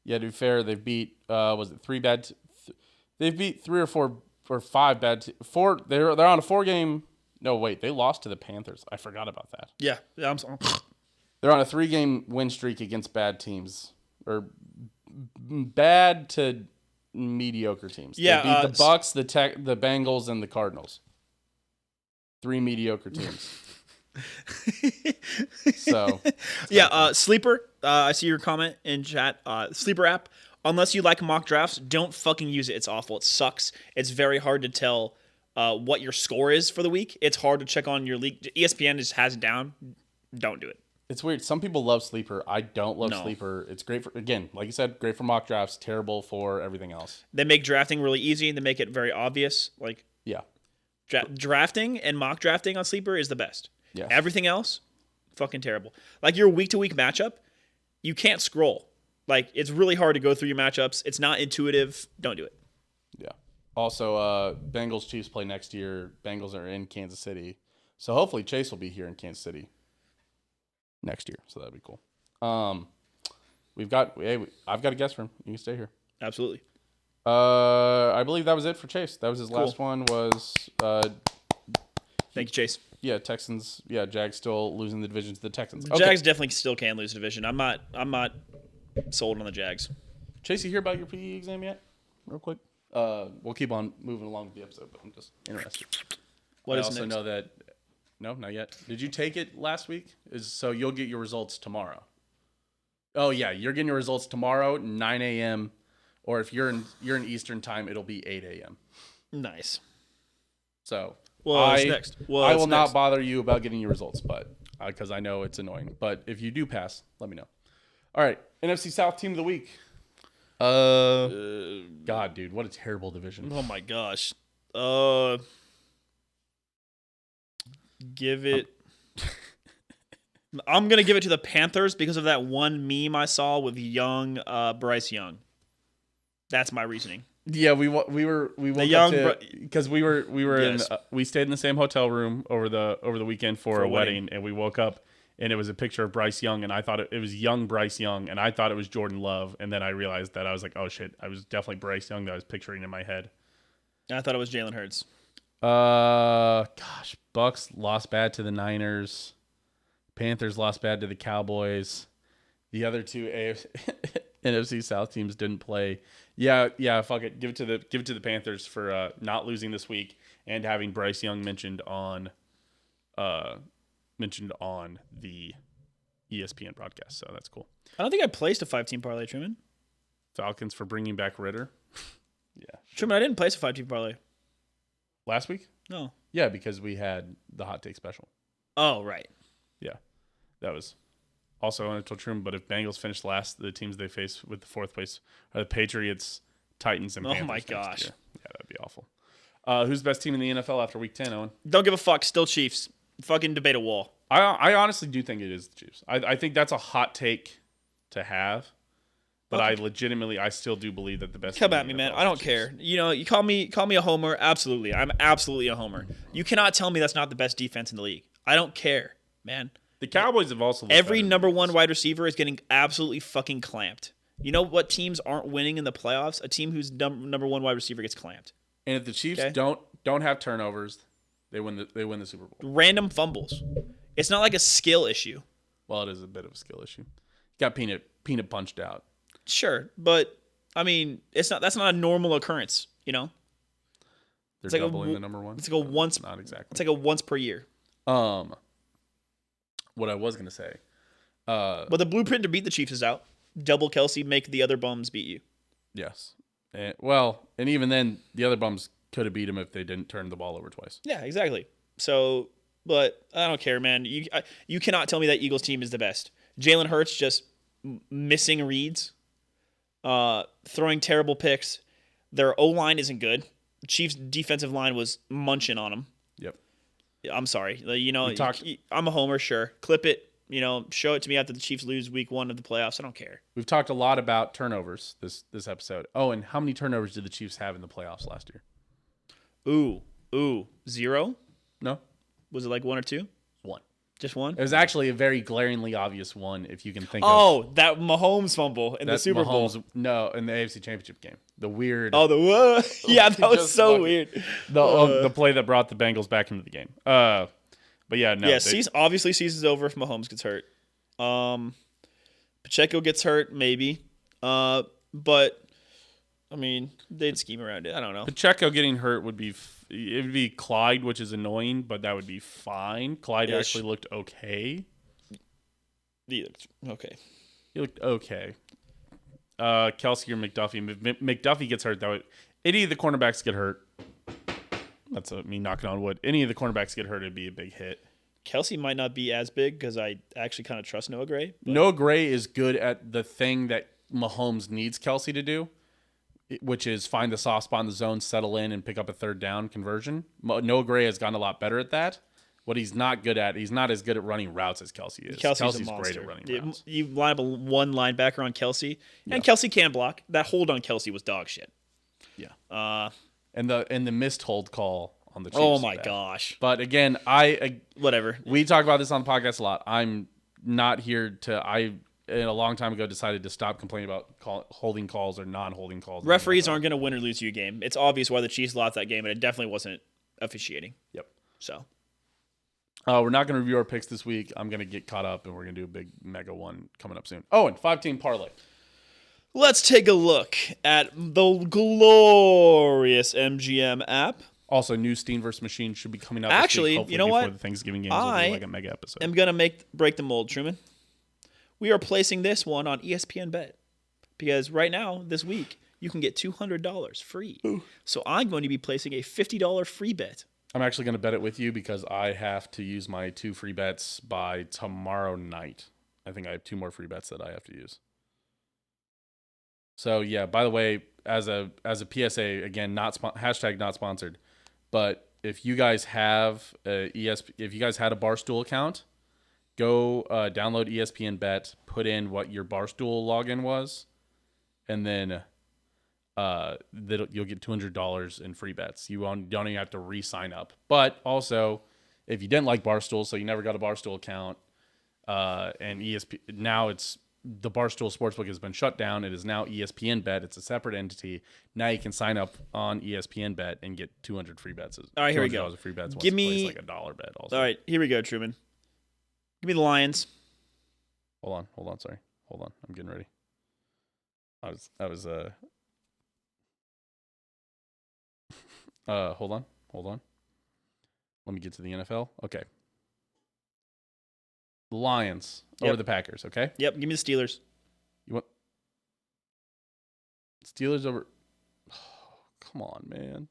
Yeah, to be fair, they've beat, they've beat 3 or 4 or 5 bad, 4, they're on a 4-game, no, wait, they lost to the Panthers. I forgot about that. Yeah, I'm sorry. They're on a 3-game win streak against bad teams, or bad to mediocre teams. Yeah, they beat the Bucks, the Bengals, and the Cardinals. 3 mediocre teams. So yeah, Sleeper. I see your comment in chat. Sleeper app. Unless you like mock drafts, don't fucking use it. It's awful. It sucks. It's very hard to tell what your score is for the week. It's hard to check on your league. ESPN just has it down. Don't do it. It's weird. Some people love Sleeper. I don't love Sleeper. It's great for, again, like you said, great for mock drafts, terrible for everything else. They make drafting really easy. They make it very obvious. Like, yeah. Drafting and mock drafting on Sleeper is the best. Yeah. Everything else, fucking terrible. Like your week-to-week matchup, you can't scroll. Like, it's really hard to go through your matchups. It's not intuitive. Don't do it. Yeah. Also, Bengals Chiefs play next year. Bengals are in Kansas City. So hopefully Chase will be here in Kansas City next year. So that'd be cool. I've got a guest for him. You can stay here. Absolutely. I believe that was it for Chase. That was his last one. Was thank you, Chase. Yeah, Texans. Yeah, Jags still losing the division to the Texans. The Jags definitely still can lose the division. I'm not sold on the Jags. Chase, you hear about your PE exam yet? Real quick. We'll keep on moving along with the episode, but I'm just interested. I also know that. No, not yet. Did you take it last week? So you'll get your results tomorrow. Oh yeah, you're getting your results tomorrow, 9 a.m. Or if you're in Eastern time, it'll be 8 a.m. Nice. So what's next? I will not bother you about getting your results, but because I know it's annoying. But if you do pass, let me know. All right, NFC South Team of the Week. God, dude, what a terrible division. Oh my gosh. Give it. I'm gonna give it to the Panthers because of that one meme I saw with young Bryce Young. That's my reasoning. Yeah, we woke up because we were yes. We stayed in the same hotel room over the weekend for a wedding, and we woke up and it was a picture of Bryce Young, and I thought it was young Bryce Young, and I thought it was Jordan Love, and then I realized that I was like, oh shit, I was definitely Bryce Young that I was picturing in my head. I thought it was Jalen Hurts. Gosh, Bucks lost bad to the Niners. Panthers lost bad to the Cowboys. The other two NFC South teams didn't play. Yeah, fuck it. Give it to the Panthers for not losing this week and having Bryce Young mentioned on the ESPN broadcast. So that's cool. I don't think I placed a 5-team parlay, Truman. Falcons for bringing back Ritter. Yeah. Sure. Truman, I didn't place a 5-team parlay. Last week? No. Yeah, because we had the hot take special. Oh, right. Yeah. That was also on told Truman, but if Bengals finish last, the teams they face with the 4th place are the Patriots, Titans, and Panthers. Oh my gosh. Yeah, that'd be awful. Who's the best team in the NFL after week 10, Owen? Don't give a fuck. Still Chiefs. Fucking debate a wall. I honestly do think it is the Chiefs. I think that's a hot take to have. But I still do believe that the best. Come at me, man. I don't care. You know, you call me a homer. Absolutely, I'm absolutely a homer. You cannot tell me that's not the best defense in the league. I don't care, man. The Cowboys have also every number one wide receiver is getting absolutely fucking clamped. You know what teams aren't winning in the playoffs? A team whose number one wide receiver gets clamped. And if the Chiefs don't have turnovers, they win the Super Bowl. Random fumbles. It's not like a skill issue. Well, it is a bit of a skill issue. Got peanut punched out. Sure, but I mean, that's not a normal occurrence, you know. They're doubling the number one. It's like a once. Not exactly. It's like a once per year. What I was gonna say. But the blueprint to beat the Chiefs is out. Double Kelsey, make the other bums beat you. Yes. And even then, the other bums could have beat him if they didn't turn the ball over twice. Yeah, exactly. So, but I don't care, man. You cannot tell me that Eagles team is the best. Jalen Hurts just missing reads. Throwing terrible picks. Their O-line isn't good. Chiefs' defensive line was munching on them. Yep. I'm sorry. You know, I'm a homer, sure. Clip it. show it to me after the Chiefs lose week 1 of the playoffs. I don't care. We've talked a lot about turnovers this episode. Oh, and how many turnovers did the Chiefs have in the playoffs last year? Ooh, 0? No, Was it like 1 or 2? 1. Just 1? It was actually a very glaringly obvious one if you can think of. Oh, that Mahomes fumble in the That's Super Bowl. Mahomes, no, in the AFC Championship game. The weird. Oh, yeah, that was Just so fucking- weird. The play that brought the Bengals back into the game. But yeah, no. Yeah, obviously season's over if Mahomes gets hurt. Pacheco gets hurt, maybe. But I mean, they'd scheme around it. I don't know. Pacheco getting hurt would be it would be Clyde, which is annoying, but that would be fine. Clyde Ish. actually looked okay. Okay. He looked okay. Kelsey or McDuffie. If McDuffie gets hurt, any of the cornerbacks get hurt. That's me knocking on wood. Any of the cornerbacks get hurt, it'd be a big hit. Kelsey might not be as big because I actually kind of trust Noah Gray. But Noah Gray is good at the thing that Mahomes needs Kelsey to do, which is find the soft spot in the zone, settle in, and pick up a third down conversion. Noah Gray has gotten a lot better at that. What he's not good at, he's not as good at running routes as Kelsey is. Kelsey's a great monster. at running routes. You line up one linebacker on Kelsey, and Kelsey can block. That hold on Kelsey was dog shit. Yeah. And the missed hold call on the Chiefs. Oh my bad. gosh. But again, Whatever. we talk about this on the podcast a lot. I'm not here to. A long time ago decided to stop complaining about holding calls or non-holding calls. Referees aren't going to win or lose you a game. It's obvious why the Chiefs lost that game, and it definitely wasn't officiating. Yep. So we're not going to review our picks this week. I'm going to get caught up, and we're going to do a big mega one coming up soon. Oh, and 5-team parlay. let's take a look at the glorious MGM app. Also, new Steam vs. Machine should be coming out Actually, this week, hopefully you know before what? the Thanksgiving games will I be like a mega episode. I'm going to break the mold, Truman. We are placing this one on ESPN Bet because right now, this week, you can get $200 free. Ooh. So I'm going to be placing a $50 free bet. I'm actually going to bet it with you because I have to use my 2 free bets by tomorrow night. I think I have 2 more free bets that I have to use. So yeah, by the way, as a PSA, again, hashtag not sponsored, but if you guys have if you guys had a Barstool account, go download ESPN Bet, put in what your Barstool login was, and then you'll get $200 in free bets. You don't even have to re-sign up. But also, if you didn't like Barstool, so you never got a Barstool account, and now the Barstool Sportsbook has been shut down. It is now ESPN Bet. It's a separate entity. Now you can sign up on ESPN Bet and get 200 free bets. All right, here we go. $200 of free bets. Give me like a $1 bet. Also. All right, here we go, Truman. Give me the Lions. Hold on. Sorry. Hold on. I'm getting ready. Hold on. Let me get to the NFL. Okay. The Lions over the Packers, okay? Yep, give me the Steelers. You want Steelers over? Oh, come on, man.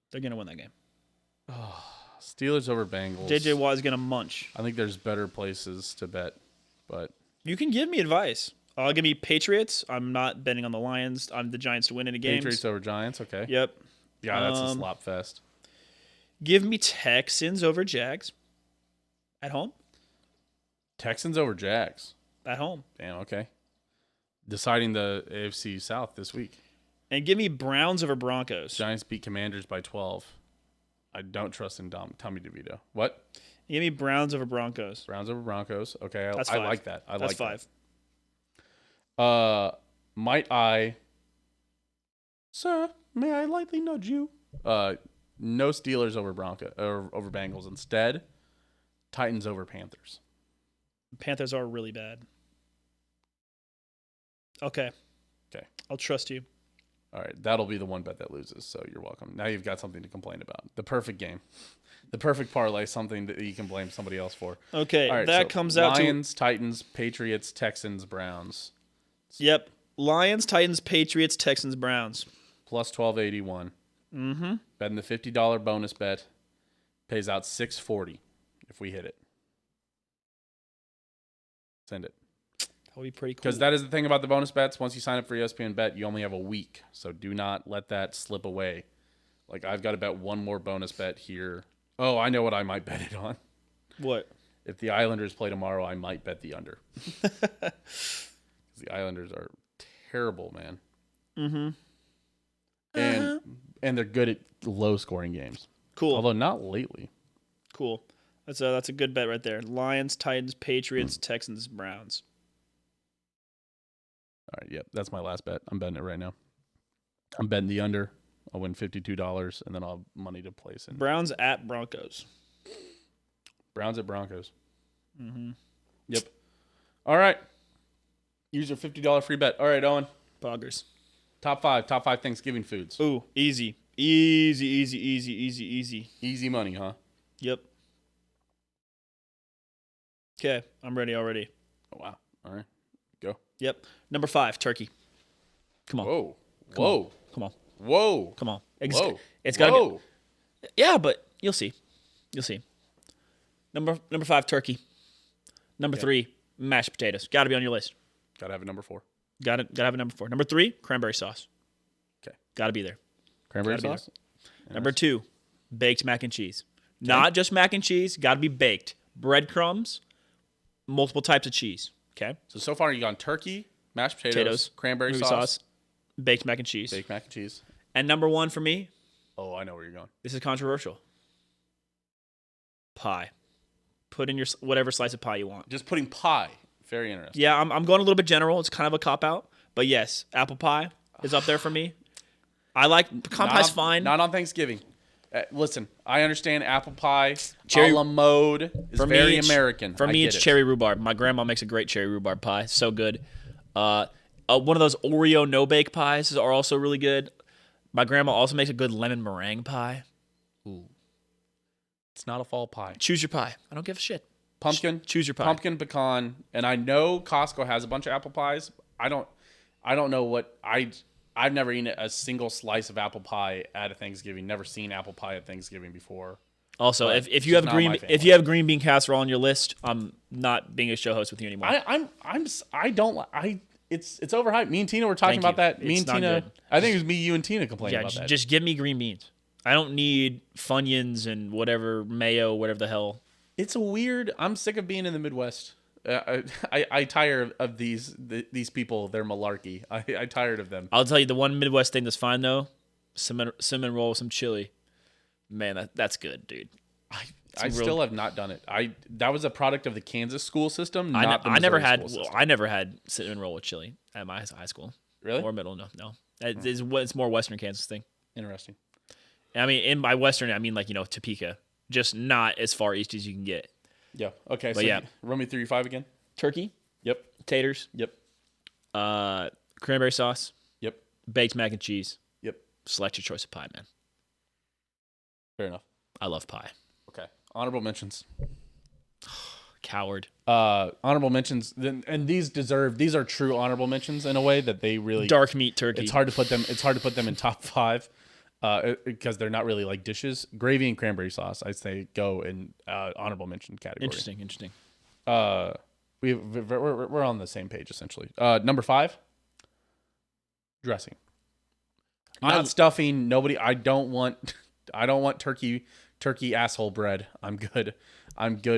They're going to win that game. Oh, Steelers over Bengals. JJ Watt is going to munch. I think there's better places to bet, but You can give me advice. I'll give me Patriots. I'm not betting on the Lions. I'm the Giants to win any games. Patriots over Giants, okay? Yep. Yeah, that's a slop fest. Give me Texans over Jags. At home? Texans over Jags. At home. Damn, okay. Deciding the AFC South this week. And give me Browns over Broncos. Giants beat Commanders by 12. I don't trust in Tommy DeVito. What? Give me Browns over Broncos. Browns over Broncos. Okay, That's I 5. like that. That's 5. Might I, sir, may I lightly nudge you? No Steelers over over Bengals. Instead, Titans over Panthers. Panthers are really bad. Okay. I'll trust you. All right, that'll be the one bet that loses, so you're welcome. Now you've got something to complain about. The perfect game. The perfect parlay, something that you can blame somebody else for. Okay, All right, that so comes out Lions, Titans, Patriots, Texans, Browns. Yep. Lions, Titans, Patriots, Texans, Browns. Plus 1281. Mm-hmm. Betting the $50 bonus bet pays out $640 if we hit it. Send it. That would be pretty cool. Because that is the thing about the bonus bets. Once you sign up for ESPN Bet, you only have a week. So do not let that slip away. Like, I've got to bet one more bonus bet here. Oh, I know what I might bet it on. What? If the Islanders play tomorrow, I might bet the under. The Islanders are terrible, man. And they're good at low-scoring games. Cool. Although not lately. Cool. That's a good bet right there. Lions, Titans, Patriots, Texans, Browns. All right, yep, that's my last bet. I'm betting it right now. I'm betting the under. I'll win $52, and then I'll have money to place in. Browns at Broncos. Browns at Broncos. Yep. All right. Use your $50 free bet. All right, Owen. Poggers. Top five Thanksgiving foods. Ooh, easy. Easy. Easy money, huh? Yep. Okay, I'm ready already. Oh, wow. All right. Go. Yep. Number 5, turkey. Come on. Whoa. Come on. Come on. Whoa. Come on. Whoa. It's got to be. Yeah, but you'll see. You'll see. Number 5, turkey. Number 3, mashed potatoes. Got to be on your list. Gotta have a number 4. Got to have a number 4. Number 3, cranberry sauce. Okay. Got to be there. Cranberry Gotta be sauce? Number 2, baked mac and cheese. Not just mac and cheese. Got to be baked. Breadcrumbs, multiple types of cheese. Okay. So far you've gone turkey, mashed potatoes, cranberry sauce, baked mac and cheese. baked mac and cheese. And number 1 for me, Oh, I know where you're going. this is controversial. Pie. Put in your whatever slice of pie you want. Just putting pie. Very interesting. Yeah, I'm going a little bit general. It's kind of a cop-out. But yes, apple pie is up there for me. I like pecan pie's fine. Not on Thanksgiving. Listen, I understand apple pie, Cherry- a la mode is very American. For I me, get it's it. cherry rhubarb. My grandma makes a great cherry rhubarb pie. So good. One of those Oreo no-bake pies are also really good. My grandma also makes a good lemon meringue pie. It's not a fall pie. Choose your pie. I don't give a shit. Pumpkin. Choose your pie. Pumpkin, pecan, and I know Costco has a bunch of apple pies. I don't know what I've never eaten a single slice of apple pie at a Thanksgiving. Never seen apple pie at Thanksgiving before. Also, But if you it's have not my family. if you have green bean casserole on your list, I'm not being a show host with you anymore. It's overhyped. Me and Tina were talking Thank about you. that. Me It's and not Tina. good. I think it was me, you, and Tina complaining yeah, about that. just give me green beans. I don't need Funyuns and whatever mayo, whatever the hell. It's a weird. I'm sick of being in the Midwest. I tire of these people. They're malarkey. I tired of them. I'll tell you the one Midwest thing that's fine though, cinnamon roll with some chili. Man, that's good, dude. I still have not done it. That was a product of the Kansas school system. Not the I never Missouri had. school Well, system. I never had cinnamon roll with chili at my high school. Really? Or middle? No. It's more Western Kansas thing. Interesting. I mean, by Western, I mean like Topeka, just not as far east as you can get. Yeah. Okay. But so yeah. run me through your 5 again. Turkey, Yep. taters, Yep. cranberry sauce, Yep. baked mac and cheese. Yep. Select your choice of pie, man. Fair enough. I love pie. Okay. Honorable mentions. Coward. Honorable mentions, and these are true honorable mentions in a way that they really Dark meat turkey. It's hard to put them in top 5 because they're not really like dishes. Gravy and cranberry sauce, I'd say, go in honorable mention category. Interesting. We're on the same page essentially. Number 5, dressing. Not stuffing. Nobody. I don't want turkey asshole bread. I'm good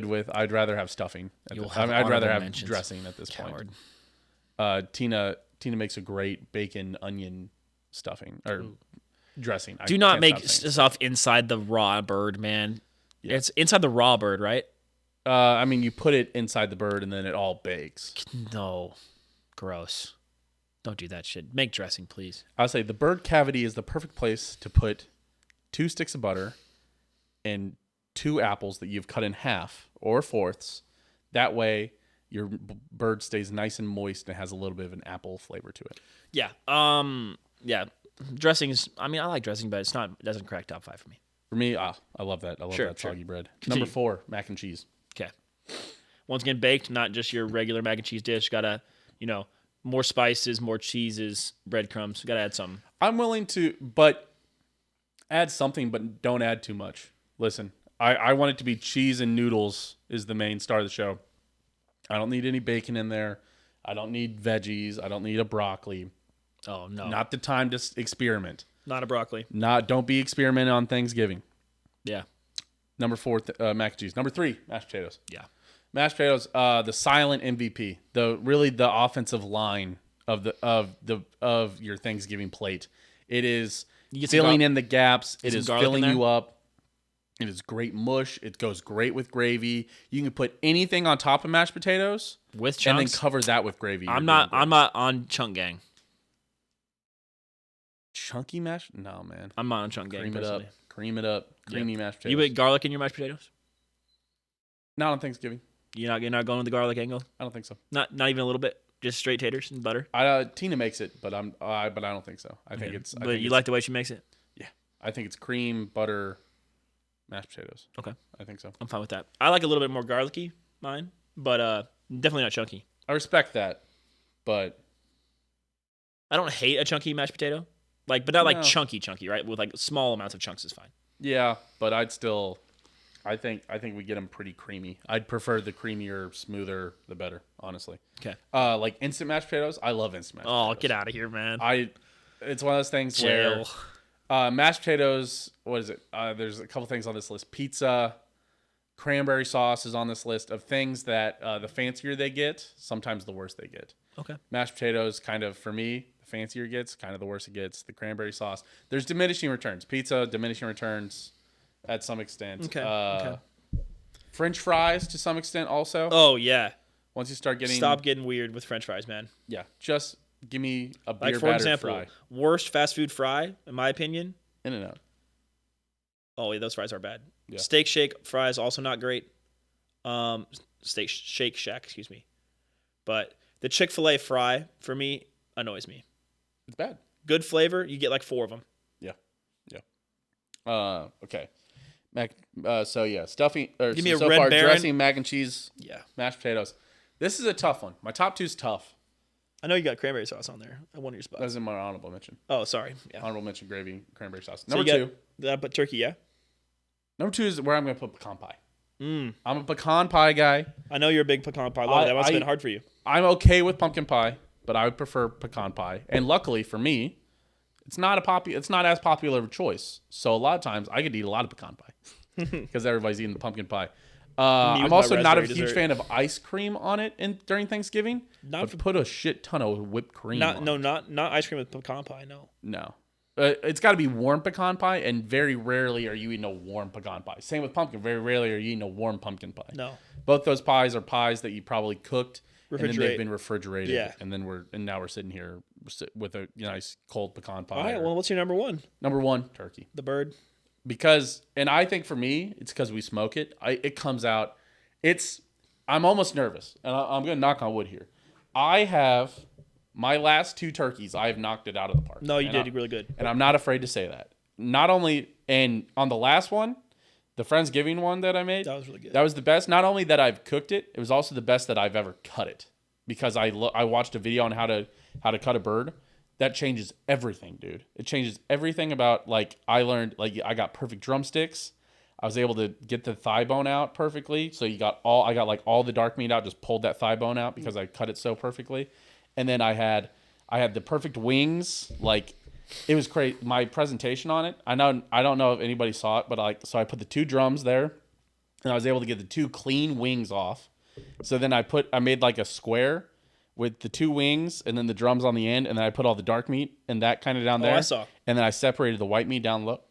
with. I'd rather have stuffing. I'd rather have dressing at this Coward. point. Tina makes a great bacon onion stuffing or dressing. Do not make stuff inside the raw bird, man. Yeah. It's inside the raw bird, right? I mean, you put it inside the bird and then it all bakes. No. Gross. Don't do that shit. Make dressing, please. I'll say the bird cavity is the perfect place to put 2 sticks of butter and 2 apples that you've cut in half or fourths. That way, your bird stays nice and moist and has a little bit of an apple flavor to it. Yeah. Yeah. Dressings. I mean, I like dressing, but it doesn't crack top 5 for me. For me, I love that. I love that soggy bread. Continue. Number 4, mac and cheese. Okay. Once again, baked, not just your regular mac and cheese dish. Gotta, more spices, more cheeses, breadcrumbs. Gotta add something. I'm willing to, but add something, but don't add too much. Listen, I want it to be cheese and noodles is the main star of the show. I don't need any bacon in there. I don't need veggies. I don't need a broccoli. Oh no, Not the time to experiment. not a broccoli. Don't be experimenting on Thanksgiving. Yeah. Number 4, mac and cheese. Number 3, mashed potatoes. Yeah. Mashed potatoes, the silent MVP, the offensive line of your Thanksgiving plate. It is filling in the gaps. It is filling you up. It is great mush. It goes great with gravy. You can put anything on top of mashed potatoes with chunks, and then cover that with gravy. I'm not on chunk gang. Chunky mash? No, man. I'm not on chunk gang. Cream it up. Creamy mashed potatoes. You put garlic in your mashed potatoes? Not on Thanksgiving. You're not going with the garlic angle? I don't think so. Not even a little bit. Just straight taters and butter. Tina makes it, but I don't think so. I think you like the way she makes it? Yeah, I think it's cream, butter, mashed potatoes. Okay, I think so. I'm fine with that. I like a little bit more garlicky mine, but definitely not chunky. I respect that, but I don't hate a chunky mashed potato, but not like chunky, right? With like small amounts of chunks is fine. Yeah, but I'd still. I think we get them pretty creamy. I'd prefer the creamier, smoother, the better, honestly. Okay. Like instant mashed potatoes, I love instant mashed potatoes. Oh, get out of here, man. It's one of those things where mashed potatoes, what is it? There's a couple things on this list. Pizza, cranberry sauce is on this list of things that the fancier they get, sometimes the worse they get. Okay. Mashed potatoes, kind of, for me, the fancier it gets, kind of the worse it gets. The cranberry sauce. There's diminishing returns. Pizza, diminishing returns. At some extent. Okay. French fries to some extent also. Oh, yeah. Once you start getting... Stop getting weird with French fries, man. Yeah. Just give me a beer for example, fry. Worst fast food fry, in my opinion. In-N-Out. Oh, yeah, those fries are bad. Yeah. Steak Shake fries, also not great. Steak Shake Shack, excuse me. But the Chick-fil-A fry, for me, annoys me. It's bad. Good flavor, you get like 4 of them. Yeah. Okay. Stuffing. Give me a so Red far, Baron. dressing, mac and cheese, Yeah. mashed potatoes. This is a tough one. My top 2's tough. I know you got cranberry sauce on there at one of your spots. That's in my honorable mention. Oh, sorry. Yeah. Honorable mention, gravy, cranberry sauce. So Number 2. But turkey, yeah? Number 2 is where I'm going to put pecan pie. Mm. I'm a pecan pie guy. I know you're a big pecan pie lover. That must have been hard for you. I'm okay with pumpkin pie, but I would prefer pecan pie. And luckily for me, it's not as popular of a choice. So a lot of times I could eat a lot of pecan pie because everybody's eating the pumpkin pie. I'm also not a huge fan of ice cream on it during Thanksgiving. But put a shit ton of whipped cream on it. Not ice cream with pecan pie, no. No. It's got to be warm pecan pie, and very rarely are you eating a warm pecan pie. Same with pumpkin. Very rarely are you eating a warm pumpkin pie. No. Both those pies are pies that you probably cooked, and then they've been refrigerated. Yeah. And now we're sitting here with a nice cold pecan pie. All right, well, what's your number 1? Number 1, turkey. The bird. And I think for me, it's because we smoke it. It comes out. I'm almost nervous, and I'm going to knock on wood here. I have my last 2 turkeys. I have knocked it out of the park. No, you did really good. And I'm not afraid to say that. Not only, and on the last one, the Friendsgiving one that I made, that was really good. That was the best. Not only that I've cooked it, it was also the best that I've ever cut it. Because I watched a video on how to cut a bird. That changes everything, dude. It changes everything about, I learned, I got perfect drumsticks. I was able to get the thigh bone out perfectly. So I got all the dark meat out, just pulled that thigh bone out because I cut it so perfectly. And then I had the perfect wings. It was great. My presentation on it, I don't know if anybody saw it, but so I put the 2 drums there, and I was able to get the 2 clean wings off. So then I made a square with the 2 wings and then the drums on the end, and then I put all the dark meat and that kind of down there. I saw. And then I separated the white meat down low.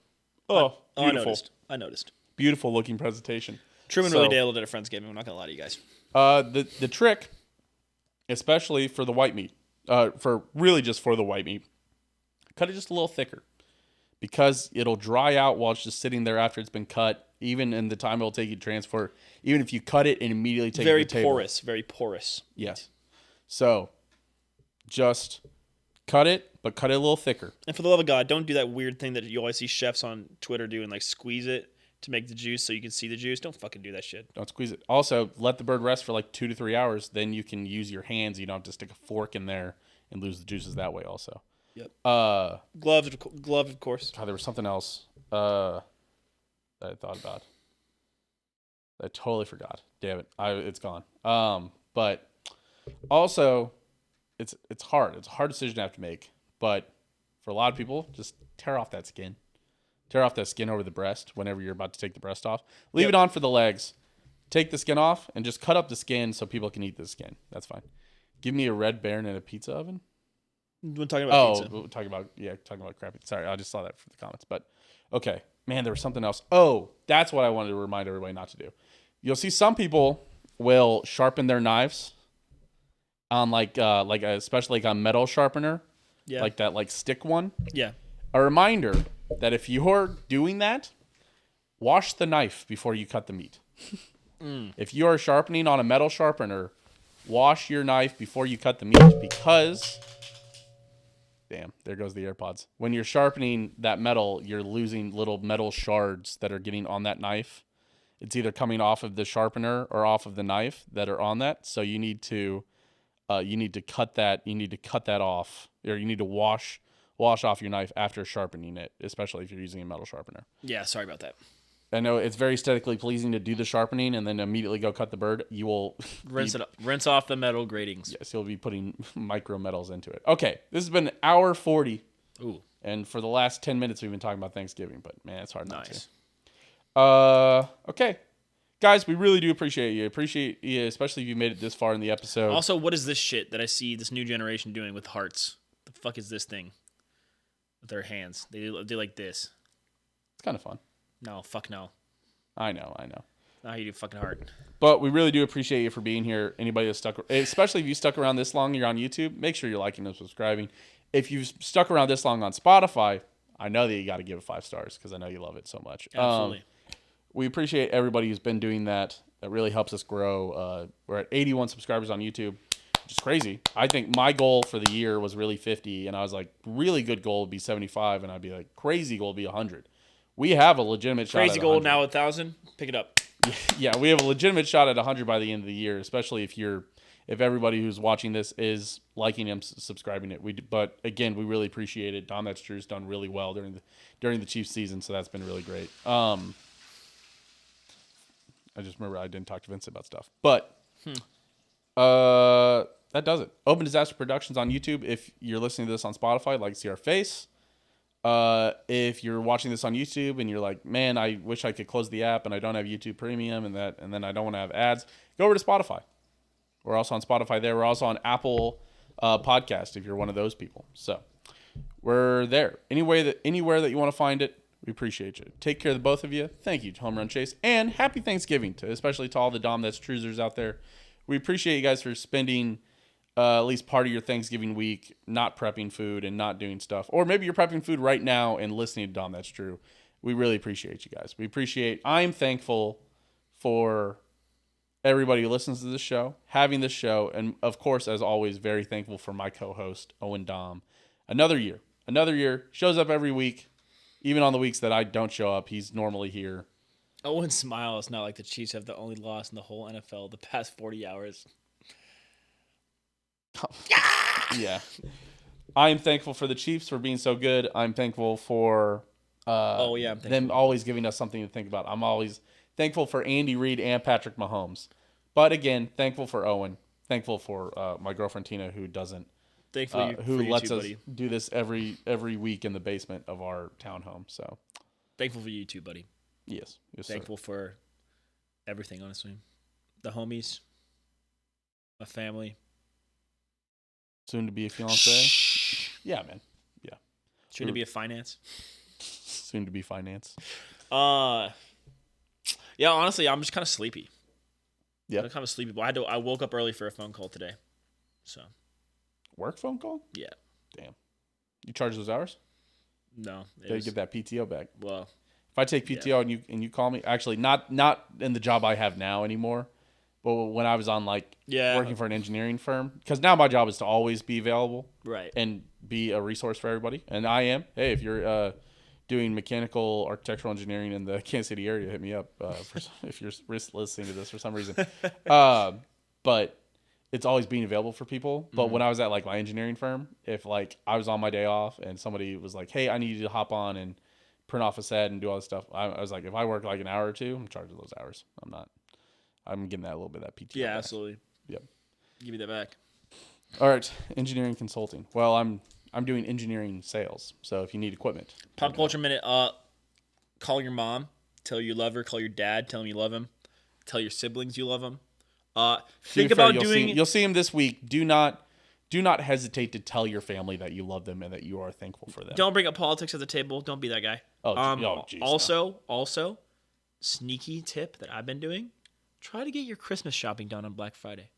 Oh, beautiful. I noticed. Beautiful looking presentation. Truman really nailed it at Friendsgiving. I'm not gonna lie to you guys. The trick, especially for the white meat, for the white meat, cut it just a little thicker, because it'll dry out while it's just sitting there after it's been cut. Even in the time it'll take you to transfer, even if you cut it and immediately take it to the table. Very porous. Yes. So, just cut it, but cut it a little thicker. And for the love of God, don't do that weird thing that you always see chefs on Twitter do and squeeze it to make the juice so you can see the juice. Don't fucking do that shit. Don't squeeze it. Also, let the bird rest for 2 to 3 hours. Then you can use your hands. You don't have to stick a fork in there and lose the juices that way also. Yep. Gloved, of course. God, there was something else that I thought about. I totally forgot. Damn it. It's gone. But also, it's hard. It's a hard decision to have to make. But for a lot of people, just tear off that skin. Tear off that skin over the breast whenever you're about to take the breast off. Leave it on for the legs. take the skin off and just cut up the skin so people can eat the skin. That's fine. Give me a Red Baron in a pizza oven. We're talking about pizza. Talking about crappy. Sorry, I just saw that from the comments. But okay, man, there was something else. Oh, that's what I wanted to remind everybody not to do. You'll see some people will sharpen their knives on especially like a metal sharpener, like that like stick one. Yeah. A reminder that if you're doing that, wash the knife before you cut the meat. If you are sharpening on a metal sharpener, wash your knife before you cut the meat because, damn, there goes the AirPods. When you're sharpening that metal, you're losing little metal shards that are getting on that knife. It's either coming off of the sharpener or off of the knife that are on that. So you need to cut that. You need to cut that off, or you need to wash off your knife after sharpening it, especially if you're using a metal sharpener. Yeah, sorry about that. I know it's very aesthetically pleasing to do the sharpening and then immediately go cut the bird. You will rinse off the metal gratings. Yes, you'll be putting micro metals into it. Okay, this has been hour 40. Ooh. And for the last 10 minutes, we've been talking about Thanksgiving, but man, it's hard not Nice. to. Okay. Guys, we really do appreciate you. Appreciate you, especially if you made it this far in the episode. Also, what is this shit that I see this new generation doing with hearts? The fuck is this thing? With their hands. They do like this. It's kind of fun. No, fuck no. I know. Not how you do fucking heart. But we really do appreciate you for being here. Anybody that's stuck, especially if you stuck around this long, you're on YouTube, make sure you're liking and subscribing. If you've stuck around this long on Spotify, I know that you got to give it 5 stars because I know you love it so much. Absolutely. We appreciate everybody who's been doing that. That really helps us grow. We're at 81 subscribers on YouTube, which is crazy. I think my goal for the year was really 50, and I was like, really good goal would be 75, and I'd be like, crazy goal would be 100. We have a legitimate shot Crazy at goal 100. now 1,000. Pick it up. Yeah, we have a legitimate shot at 100 by the end of the year, especially if everybody who's watching this is liking and subscribing it. But again, we really appreciate it. Dahm, that's true's done really well during the Chiefs season, so that's been really great. I just remember I didn't talk to Vincent about stuff, but that does it. Open Disaster Productions on YouTube. If you're listening to this on Spotify, I'd like to see our face. If you're watching this on YouTube and you're like, man, I wish I could close the app and I don't have YouTube Premium and then I don't want to have ads, go over to Spotify. We're also on Spotify there. We're also on Apple Podcast if you're one of those people. So we're there. Anywhere that you want to find it, we appreciate you. Take care of the both of you. Thank you, Home Run Chase, and happy Thanksgiving especially to all the Dahm That's Truesers out there. We appreciate you guys for spending at least part of your Thanksgiving week not prepping food and not doing stuff. Or maybe you're prepping food right now and listening to Dahm That's True. We really appreciate you guys. I'm thankful for everybody who listens to this show, having this show, and of course, as always, very thankful for my co-host, Owen Dahm. Another year, shows up every week, even on the weeks that I don't show up. He's normally here. Owen's smile is not like the Chiefs have the only loss in the whole NFL the past 40 hours. Yeah. I am thankful for the Chiefs for being so good. I'm thankful for them always giving us something to think about. I'm always thankful for Andy Reid and Patrick Mahomes. But again, thankful for Owen. Thankful for my girlfriend Tina, who doesn't, who lets us do this every week in the basement of our townhome. So thankful for you too, buddy. Yes. Thankful for everything, honestly. The homies, my family. Soon to be a fiance. Yeah, man. Yeah. Soon to be a finance. Soon to be finance. Yeah, honestly, I'm just kind of sleepy. Yeah. I'm kind of sleepy. But I woke up early for a phone call today. So. Work phone call? Yeah. Damn. You charge those hours? No. They get that PTO back. Well. If I take PTO and you call me, actually not in the job I have now anymore. But when I was on working for an engineering firm, because now my job is to always be available, right, and be a resource for everybody, and I am. Hey, if you're doing mechanical architectural engineering in the Kansas City area, hit me up if you're listening to this for some reason. But it's always being available for people. But when I was at my engineering firm, if I was on my day off and somebody was like, "Hey, I need you to hop on and print off a set and do all this stuff," I was like, if I work an hour or two, I'm charging those hours. I'm getting that a little bit of that PTO. Yeah, back. Absolutely. Yep. Give me that back. All right, engineering consulting. Well, I'm doing engineering sales. So if you need equipment. Pop culture minute. Call your mom. Tell her you love her. Call your dad. Tell him you love him. Tell your siblings you love them. To Think be fair, about doing. You'll see him this week. Do not hesitate to tell your family that you love them and that you are thankful for them. Don't bring up politics at the table. Don't be that guy. Geez, also, sneaky tip that I've been doing: try to get your Christmas shopping done on Black Friday.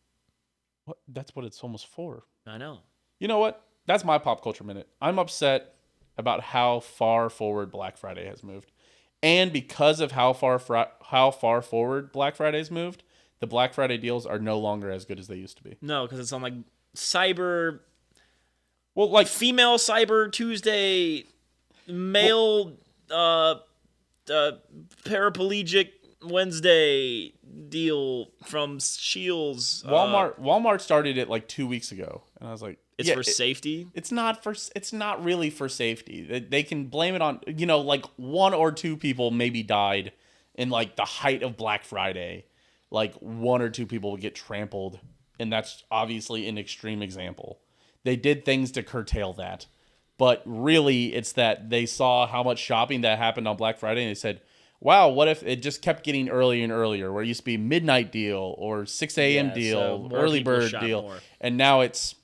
What? That's what it's almost for. I know. You know what? That's my pop culture minute. I'm upset about how far forward Black Friday has moved, and because of how far forward Black Friday's moved, the Black Friday deals are no longer as good as they used to be. No, because it's on like Cyber. Well, like Female Cyber Tuesday, male paraplegic Wednesday deal from Shields. Walmart started it like 2 weeks ago, and I was like, It's for safety. It's not really for safety. They can blame it on, like 1 or 2 people maybe died in like the height of Black Friday. Like 1 or 2 people would get trampled, and that's obviously an extreme example. They did things to curtail that, but really it's that they saw how much shopping that happened on Black Friday, and they said, wow, what if it just kept getting earlier and earlier, where it used to be midnight deal or 6 a.m. deal, so early bird shop deal, more. and now it's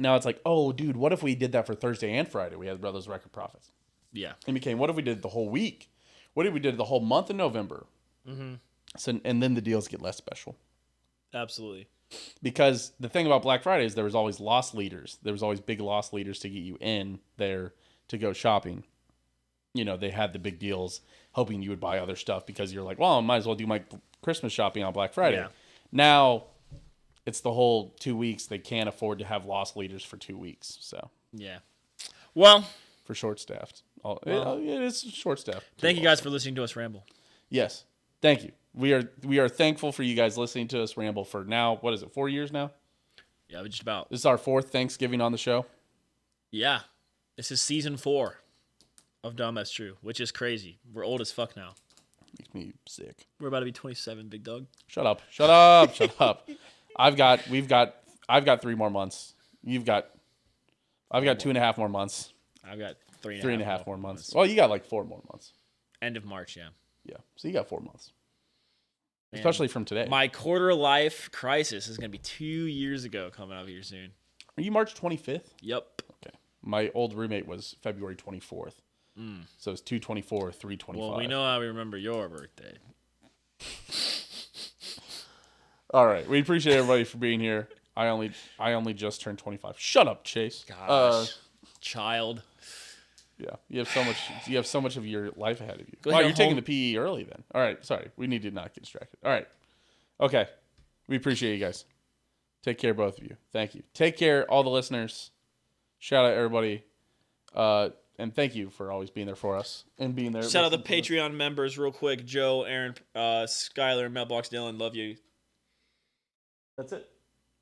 like, oh, dude, what if we did that for Thursday and Friday? We had those record profits. Yeah. It became, what if we did the whole week? What if we did the whole month of November? Mm-hmm. So, and then the deals get less special. Absolutely. Because the thing about Black Friday is there was always loss leaders. There was always big loss leaders to get you in there to go shopping. They had the big deals hoping you would buy other stuff because you're like, well, I might as well do my Christmas shopping on Black Friday. Yeah. Now it's the whole 2 weeks. They can't afford to have loss leaders for 2 weeks. So Yeah. Well, for short-staffed. It is short-staffed. thank you guys for listening to us ramble. Yes. Thank you. We are thankful for you guys listening to us ramble for now. What is it? 4 years now? Yeah, just about. This is our 4th Thanksgiving on the show. Yeah. This is season 4 of Dahm. That's True, which is crazy. We're old as fuck now. Makes me sick. We're about to be 27, big dog. Shut up. I've got 3 more months. I've got 2.5 more months. I've got 3.5 more months. Well, you got like 4 more months. End of March, yeah. Yeah. So you got 4 months. Man, especially from today. My quarter life crisis is going to be 2 years ago coming up here soon. Are you March 25th? Yep. Okay. My old roommate was February 24th. So it's 2/24, 3/25. Well, we know how we remember your birthday. All right. We appreciate everybody for being here. I only just turned 25. Shut up, Chase. Gosh. Child. Yeah. You have so much of your life ahead of you. Go Wow, ahead you're taking home. the PE early then. All right. Sorry. We need to not get distracted. All right. Okay. We appreciate you guys. Take care, both of you. Thank you. Take care, all the listeners. Shout out everybody. And thank you for always being there for us and being there. Shout out the listening to us. Patreon members real quick. Joe, Aaron, Skylar, Mailbox Dylan. Love you. That's it.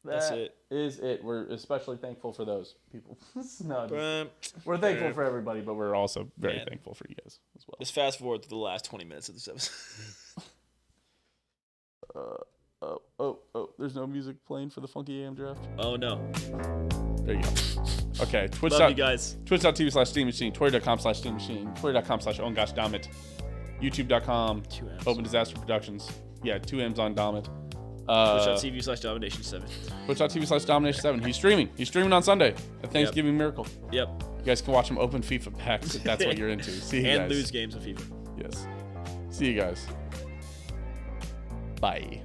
That's That it. is it. We're especially thankful for those people. No, Um, we're thankful for everybody, but we're also very Man. thankful for you guys as well. Just fast forward to the last 20 minutes of this episode. Oh, there's no music playing for the Funky AM draft. Oh, no. There you go. Okay, Love you guys. Twitch.tv/Steam Machine, Twitter.com/Steam Machine, Twitter.com/Oh Gosh Dammit, YouTube.com, 2 M's. Open Disaster Productions. Yeah, 2 M's on Dammit. Twitch.tv/Domination7. Twitch.tv/Domination7. He's streaming on Sunday. A Thanksgiving Miracle. Yep. You guys can watch him open FIFA packs if that's what you're into. See you And guys. lose games of FIFA. Yes. See you guys. Bye.